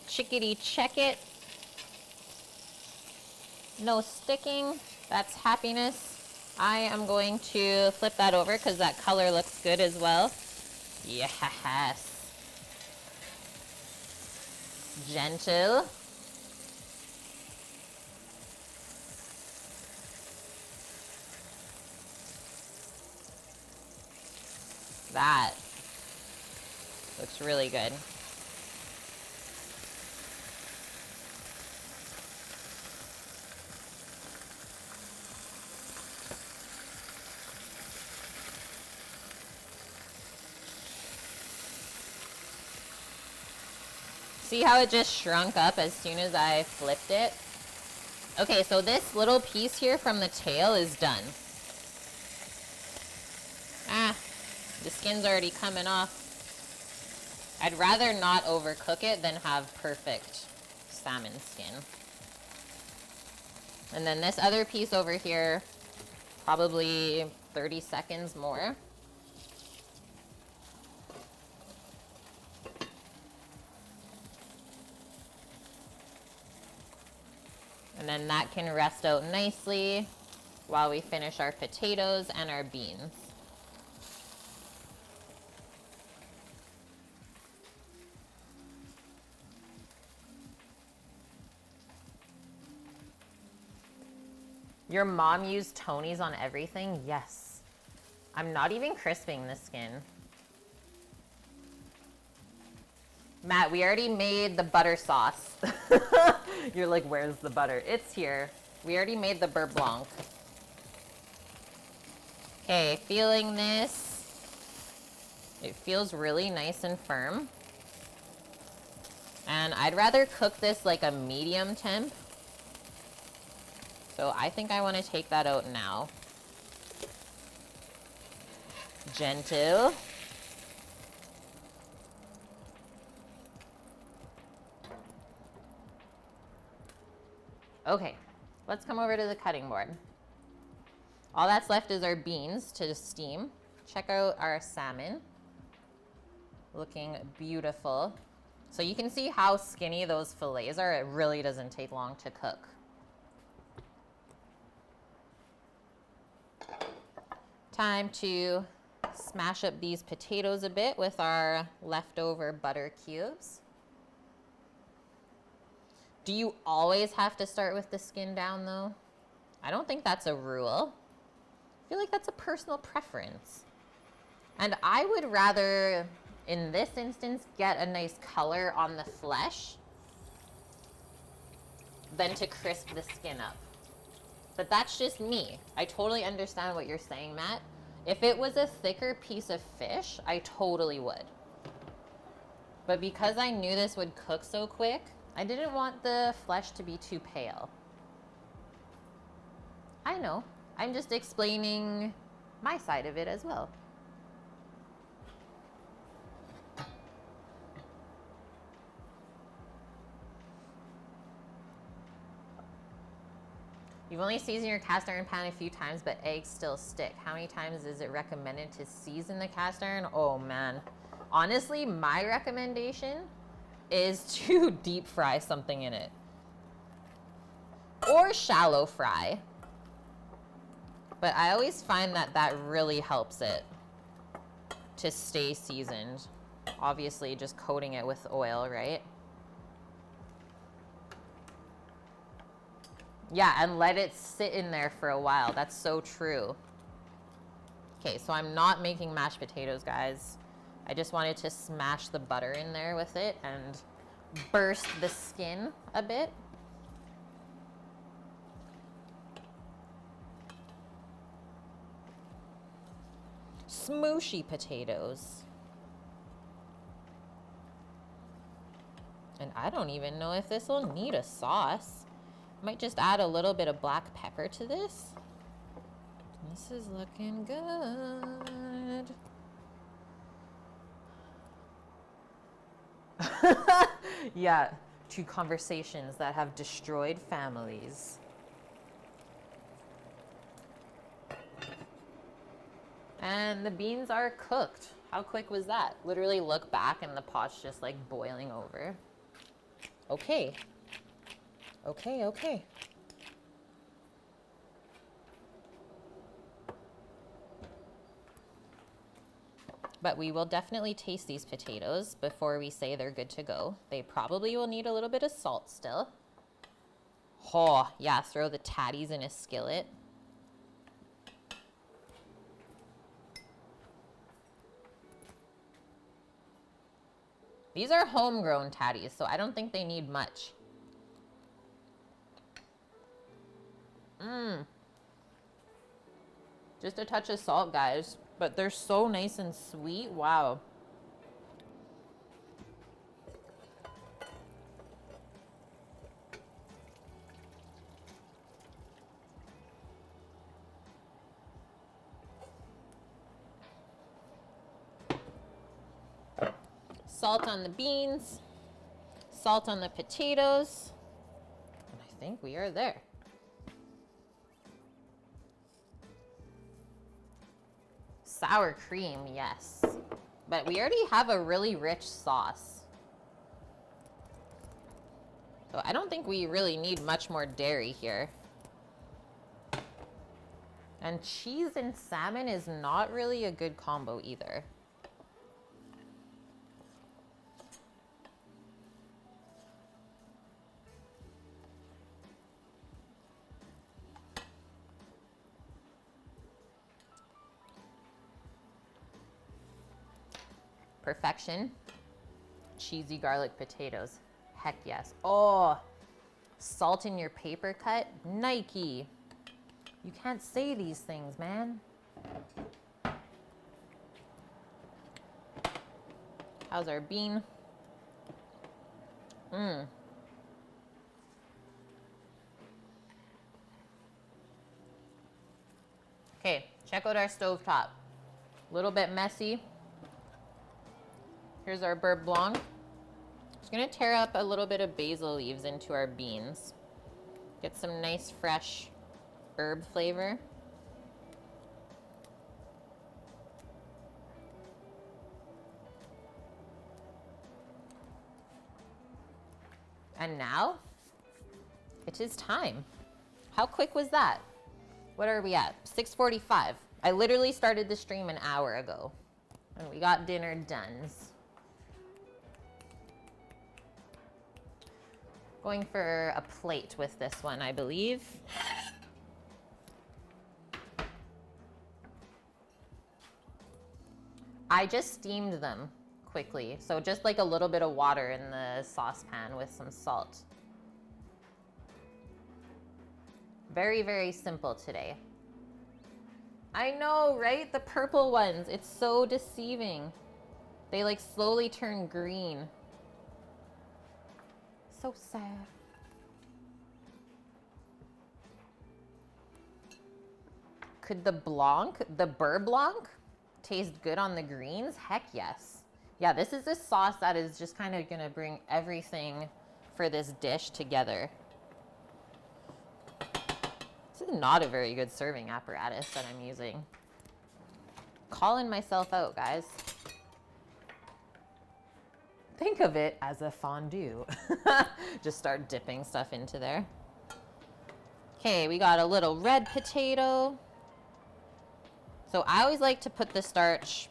Chickadee check it. No sticking. That's happiness. I am going to flip that over because that color looks good as well. Yes. Gentle. That looks really good. See how it just shrunk up as soon as I flipped it? Okay, so this little piece here from the tail is done. Ah, the skin's already coming off. I'd rather not overcook it than have perfect salmon skin. And then this other piece over here, probably 30 seconds more. And then that can rest out nicely while we finish our potatoes and our beans. Your mom used Tony's on everything? Yes. I'm not even crisping the skin. Matt, we already made the butter sauce. You're like, where's the butter? It's here. We already made the beurre blanc. Okay, feeling this. It feels really nice and firm. And I'd rather cook this like a medium temp. So I think I want to take that out now. Gentle. Okay, let's come over to the cutting board. All that's left is our beans to steam. Check out our salmon. Looking beautiful. So you can see how skinny those fillets are. It really doesn't take long to cook. Time to smash up these potatoes a bit with our leftover butter cubes. Do you always have to start with the skin down though? I don't think that's a rule. I feel like that's a personal preference. And I would rather, in this instance, get a nice color on the flesh than to crisp the skin up. But that's just me. I totally understand what you're saying, Matt. If it was a thicker piece of fish, I totally would. But because I knew this would cook so quick, I didn't want the flesh to be too pale. I know. I'm just explaining my side of it as well. You've only seasoned your cast iron pan a few times, but eggs still stick. How many times is it recommended to season the cast iron? Oh man. Honestly, my recommendation is to deep fry something in it. Or shallow fry. But I always find that that really helps it to stay seasoned. Obviously, just coating it with oil, right? Yeah, and let it sit in there for a while. That's so true. Okay, so I'm not making mashed potatoes, guys. I just wanted to smash the butter in there with it and burst the skin a bit. Smooshy potatoes. And I don't even know if this will need a sauce. Might just add a little bit of black pepper to this. This is looking good. Yeah, two conversations that have destroyed families. And the beans are cooked. How quick was that? Literally look back and the pot's just like boiling over. Okay. Okay, okay. But we will definitely taste these potatoes before we say they're good to go. They probably will need a little bit of salt still. Oh, yeah, throw the tatties in a skillet. These are homegrown tatties, so I don't think they need much. Just a touch of salt, guys. But they're so nice and sweet. Wow. Salt on the beans. Salt on the potatoes. And I think we are there. Sour cream, yes. But we already have a really rich sauce. So I don't think we really need much more dairy here. And cheese and salmon is not really a good combo either. Perfection. Cheesy garlic potatoes. Heck yes. Oh, salt in your paper cut. Nike. You can't say these things, man. How's our bean? Okay, check out our stovetop. A little bit messy. Here's our beurre blanc. Just gonna tear up a little bit of basil leaves into our beans. Get some nice fresh herb flavor. And now, it is time. How quick was that? What are we at? 6:45. I literally started the stream an hour ago. And we got dinner done. Going for a plate with this one, I believe. I just steamed them quickly. So just like a little bit of water in the saucepan with some salt. Very, very simple today. I know, right? The purple ones. It's so deceiving. They like slowly turn green. So sad. Could the beurre blanc, taste good on the greens? Heck yes. Yeah, this is a sauce that is just kind of gonna bring everything for this dish together. This is not a very good serving apparatus that I'm using. Calling myself out, guys. Think of it as a fondue. Just start dipping stuff into there. Okay, we got a little red potato. So I always like to put the starch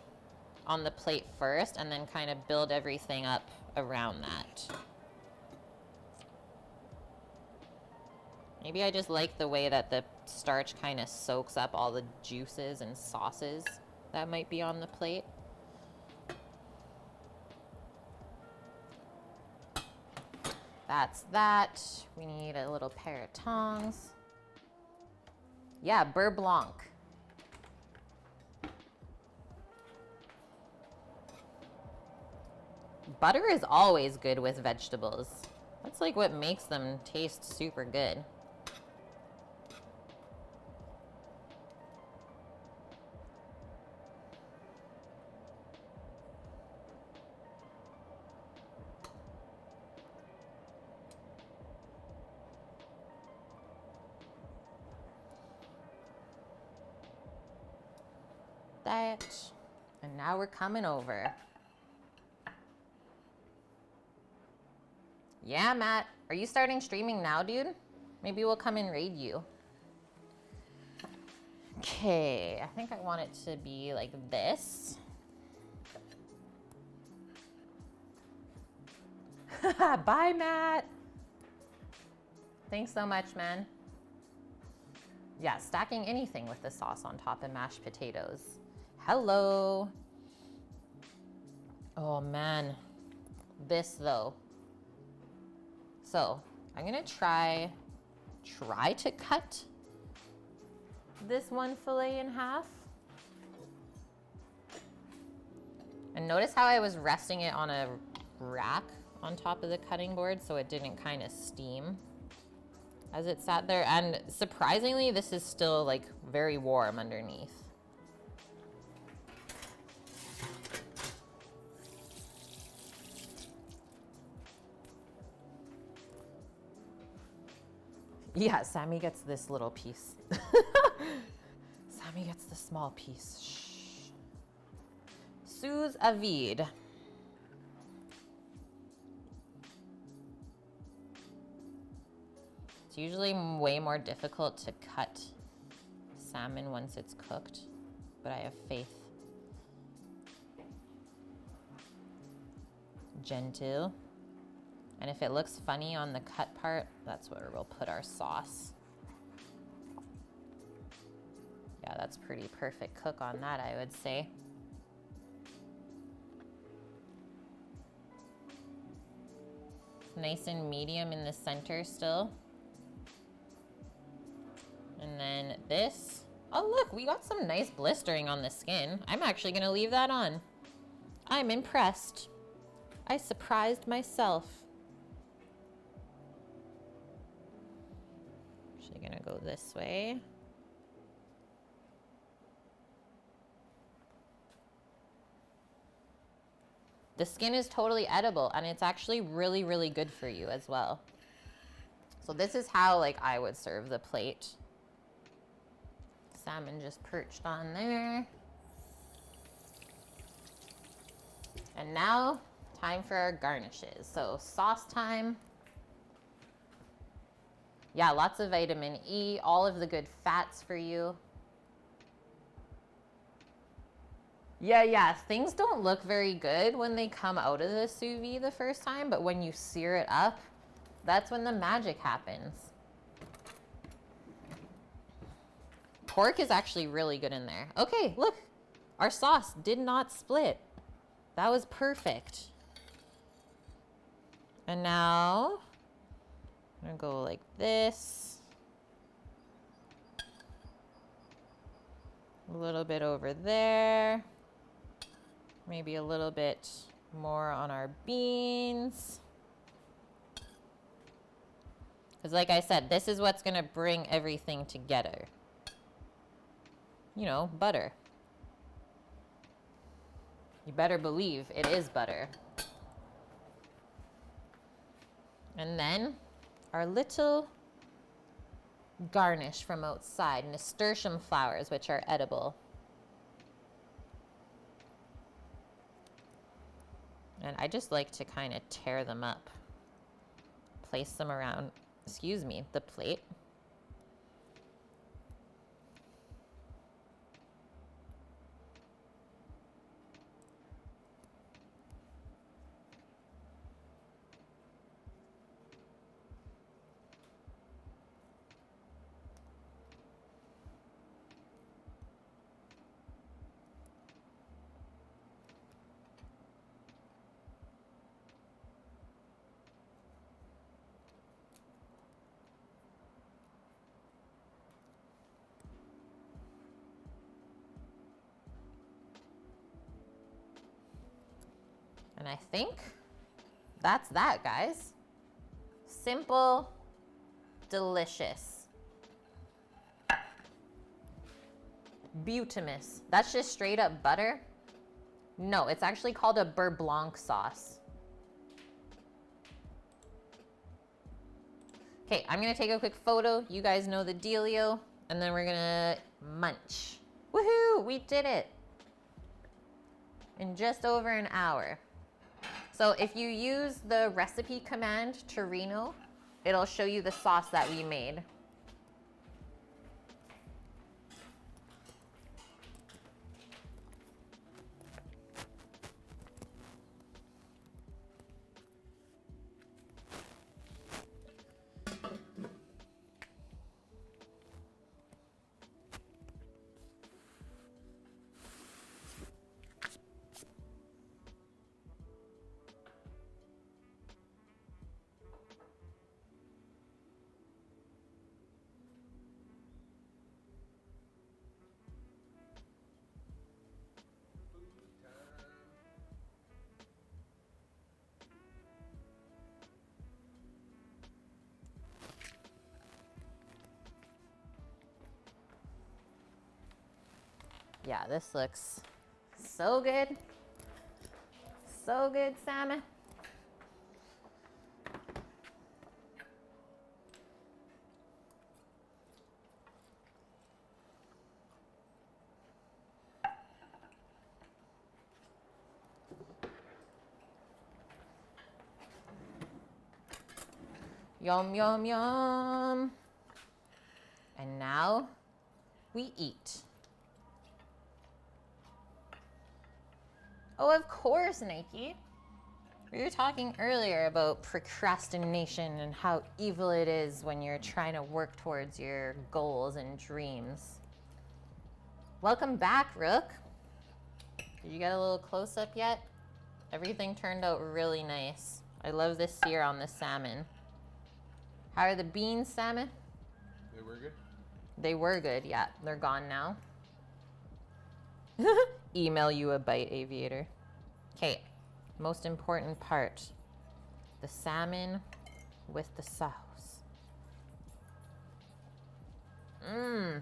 on the plate first and then kind of build everything up around that. Maybe I just like the way that the starch kind of soaks up all the juices and sauces that might be on the plate. That's that. We need a little pair of tongs. Yeah, beurre blanc. Butter is always good with vegetables. That's like what makes them taste super good. it. And now we're coming over. Yeah, Matt. Are you starting streaming now, dude? Maybe we'll come and raid you. Okay, I think I want it to be like this. Bye, Matt. Thanks so much, man. Yeah, stacking anything with the sauce on top of mashed potatoes. Hello. Oh, man. This, though. So, I'm gonna try to cut this one fillet in half. And notice how I was resting it on a rack on top of the cutting board so it didn't kind of steam as it sat there. And surprisingly, this is still like very warm underneath. Yeah, Sammy gets this little piece. Sammy gets the small piece. Shh. Sous vide. It's usually way more difficult to cut salmon once it's cooked, but I have faith. Gentle. And if it looks funny on the cut part, that's where we'll put our sauce. Yeah, that's pretty perfect cook on that, I would say. Nice and medium in the center still. And then this. Oh, look, we got some nice blistering on the skin. I'm actually gonna leave that on. I'm impressed. I surprised myself. Actually gonna go this way. The skin is totally edible and it's actually really, really good for you as well. So this is how like I would serve the plate. Salmon just perched on there. And now, time for our garnishes. So sauce time. Yeah, lots of vitamin E, all of the good fats for you. Yeah, things don't look very good when they come out of the sous vide the first time, but when you sear it up, that's when the magic happens. Pork is actually really good in there. Okay, look, our sauce did not split. That was perfect. And now, I'm gonna go like this. A little bit over there. Maybe a little bit more on our beans. Because like I said, this is what's gonna bring everything together. You know, butter. You better believe it is butter. And then our little garnish from outside, nasturtium flowers, which are edible. And I just like to kind of tear them up. Place them around, the plate. And I think that's that, guys. Simple, delicious. Beautimous. That's just straight up butter. No, it's actually called a beurre blanc sauce. Okay, I'm gonna take a quick photo. You guys know the dealio. And then we're gonna munch. Woohoo, we did it. in just over an hour. So if you use the recipe command Torino, it'll show you the sauce that we made. Yeah, this looks so good. So good, salmon. Yum, yum, yum. And now we eat. Oh, of course, Nike. We were talking earlier about procrastination and how evil it is when you're trying to work towards your goals and dreams. Welcome back, Rook. Did you get a little close-up yet? Everything turned out really nice. I love this sear on the salmon. How are the beans, salmon? They were good? They were good, yeah. They're gone now. Email you a bite, Aviator. Okay, most important part. The salmon with the sauce. Mmm.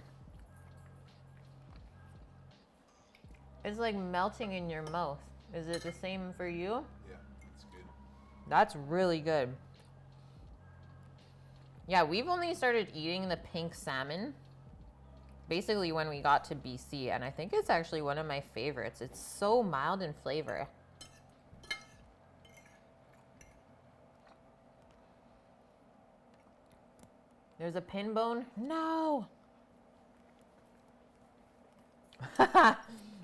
It's like melting in your mouth. Is it the same for you? Yeah, it's good. That's really good. Yeah, we've only started eating the pink salmon basically when we got to BC, and I think it's actually one of my favorites. It's so mild in flavor. There's a pin bone? No!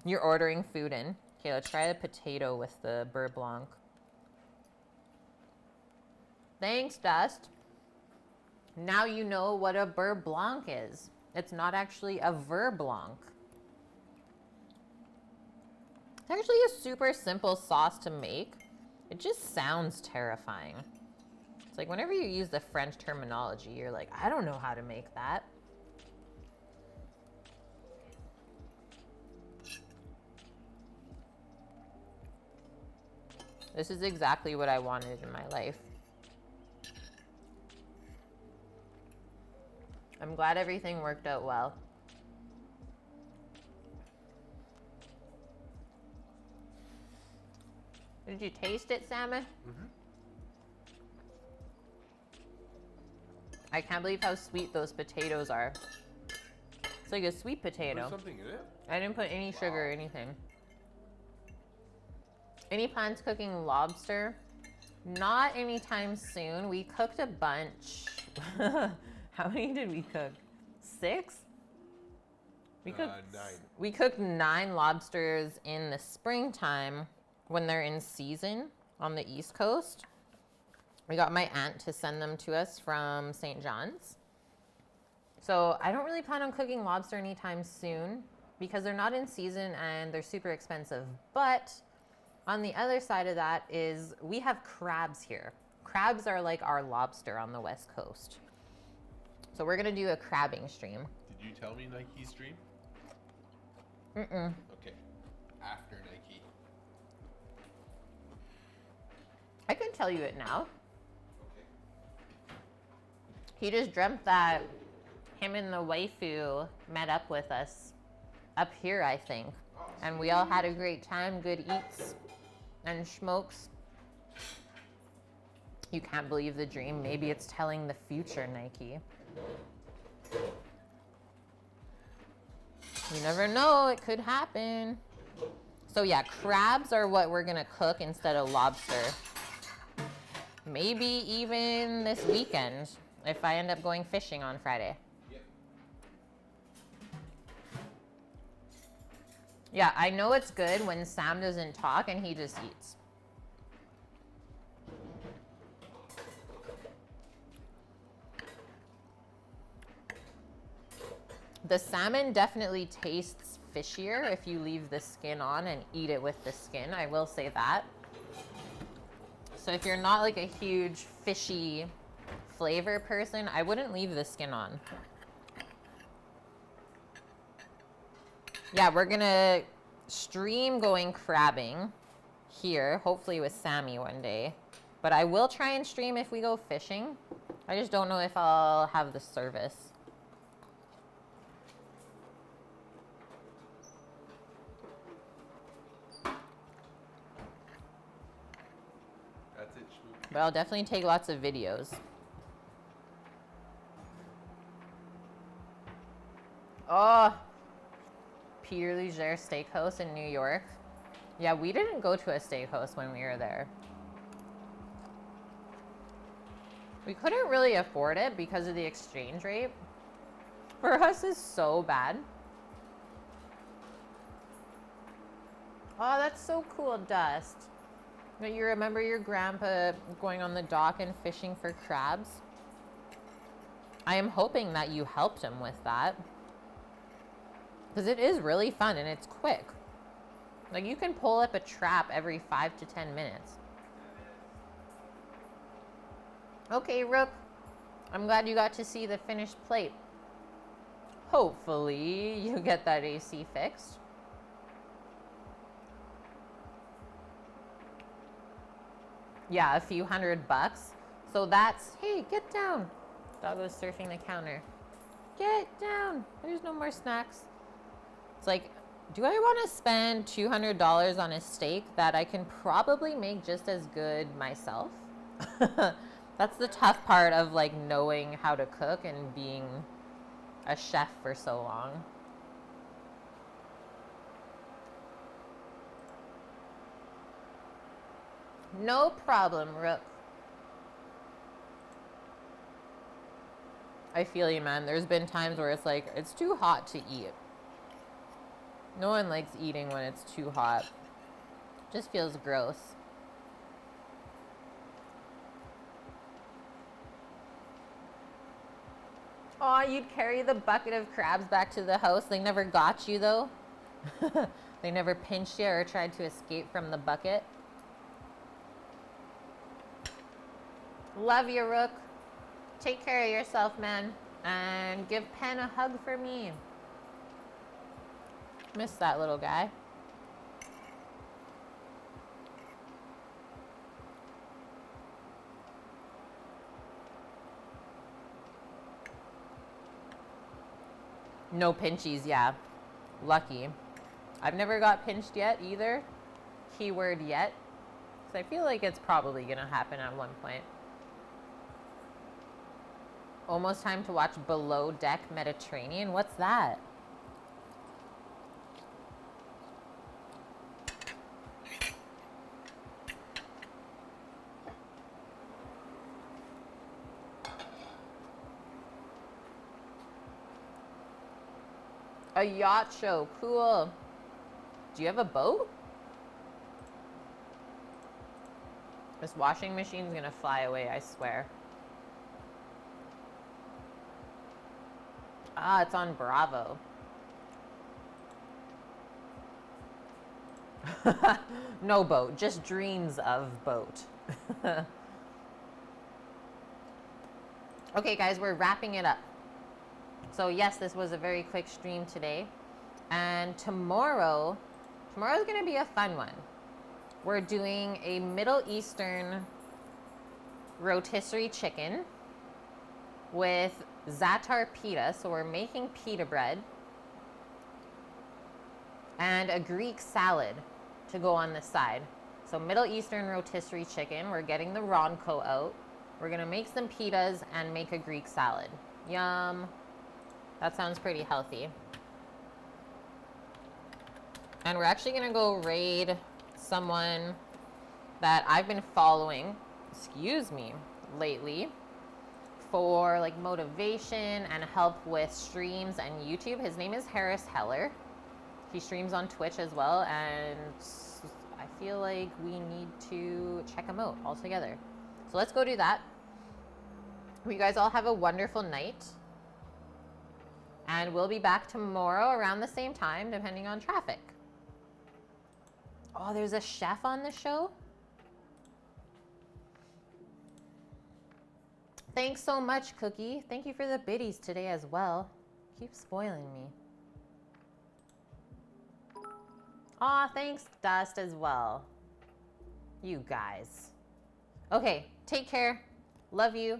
You're ordering food in. Okay, let's try the potato with the beurre blanc. Thanks, Dust. Now you know what a beurre blanc is. It's not actually a beurre blanc. It's actually a super simple sauce to make. It just sounds terrifying. It's like whenever you use the French terminology, you're like, I don't know how to make that. This is exactly what I wanted in my life. I'm glad everything worked out well. Did you taste it, Salmon? Mm-hmm. I can't believe how sweet those potatoes are. It's like a sweet potato. Put something in it? I didn't put any sugar or anything. Any plans cooking lobster? Not anytime soon. We cooked a bunch. How many did we cook? 6? We cooked 9. We cooked 9 lobsters in the springtime when they're in season on the East Coast. We got my aunt to send them to us from St. John's. So I don't really plan on cooking lobster anytime soon because they're not in season and they're super expensive. But on the other side of that is we have crabs here. Crabs are like our lobster on the West Coast. So we're gonna do a crabbing stream. Did you tell me Nike stream? Mm-mm. Okay. After Nike. I can tell you it now. Okay. He just dreamt that him and the waifu met up with us up here, I think. And we all had a great time, good eats and schmokes. You can't believe the dream. Maybe it's telling the future, Nike. You never know, it could happen. So yeah, crabs are what we're gonna cook instead of lobster. Maybe even this weekend if I end up going fishing on Friday. Yep. Yeah, I know it's good when Sam doesn't talk and he just eats. The salmon definitely tastes fishier if you leave the skin on and eat it with the skin. I will say that. So if you're not like a huge fishy flavor person, I wouldn't leave the skin on. Yeah, we're gonna stream going crabbing here, hopefully with Sammy one day. But I will try and stream if we go fishing. I just don't know if I'll have the service. That's it, Shmoo. But I'll definitely take lots of videos. Oh, Peter Leger Steakhouse in New York. Yeah, we didn't go to a steakhouse when we were there. We couldn't really afford it because of the exchange rate. For us, is so bad. Oh, that's so cool, Dust. That you remember your grandpa going on the dock and fishing for crabs? I am hoping that you helped him with that. Because it is really fun and it's quick. Like you can pull up a trap every 5 to 10 minutes. Okay, Rook. I'm glad you got to see the finished plate. Hopefully you get that AC fixed. Yeah, a few $100. So that's, hey, get down. Doggo's surfing the counter. Get down. There's no more snacks. It's like, do I want to spend $200 on a steak that I can probably make just as good myself? That's the tough part of like knowing how to cook and being a chef for so long. No problem, Rook. I feel you, man. There's been times where it's like, it's too hot to eat. No one likes eating when it's too hot. Just feels gross. Aw, you'd carry the bucket of crabs back to the house. They never got you, though. They never pinched you or tried to escape from the bucket. Love you, Rook. Take care of yourself, man. And give Pen a hug for me. Miss that little guy. No pinchies, yeah. Lucky. I've never got pinched yet either. Keyword yet. So I feel like it's probably gonna happen at one point. Almost time to watch Below Deck Mediterranean. What's that? A yacht show. Cool. Do you have a boat? This washing machine's gonna fly away, I swear. Ah, it's on Bravo. No boat, just dreams of boat. Okay, guys, we're wrapping it up. So yes, this was a very quick stream today. And tomorrow's gonna be a fun one. We're doing a Middle Eastern rotisserie chicken with za'atar pita. So we're making pita bread. And a Greek salad to go on the side. So Middle Eastern rotisserie chicken. We're getting the Ronco out. We're gonna make some pitas and make a Greek salad. Yum. That sounds pretty healthy. And we're actually gonna go raid someone that I've been following, excuse me, lately for like motivation and help with streams and YouTube. His name is Harris Heller. He streams on Twitch as well, and I feel like we need to check him out all together. So let's go do that. You guys all have a wonderful night. And we'll be back tomorrow around the same time, depending on traffic. Oh, there's a chef on the show? Thanks so much, Cookie. Thank you for the biddies today as well. Keep spoiling me. Aw, thanks, Dust, as well. You guys. Okay, take care. Love you.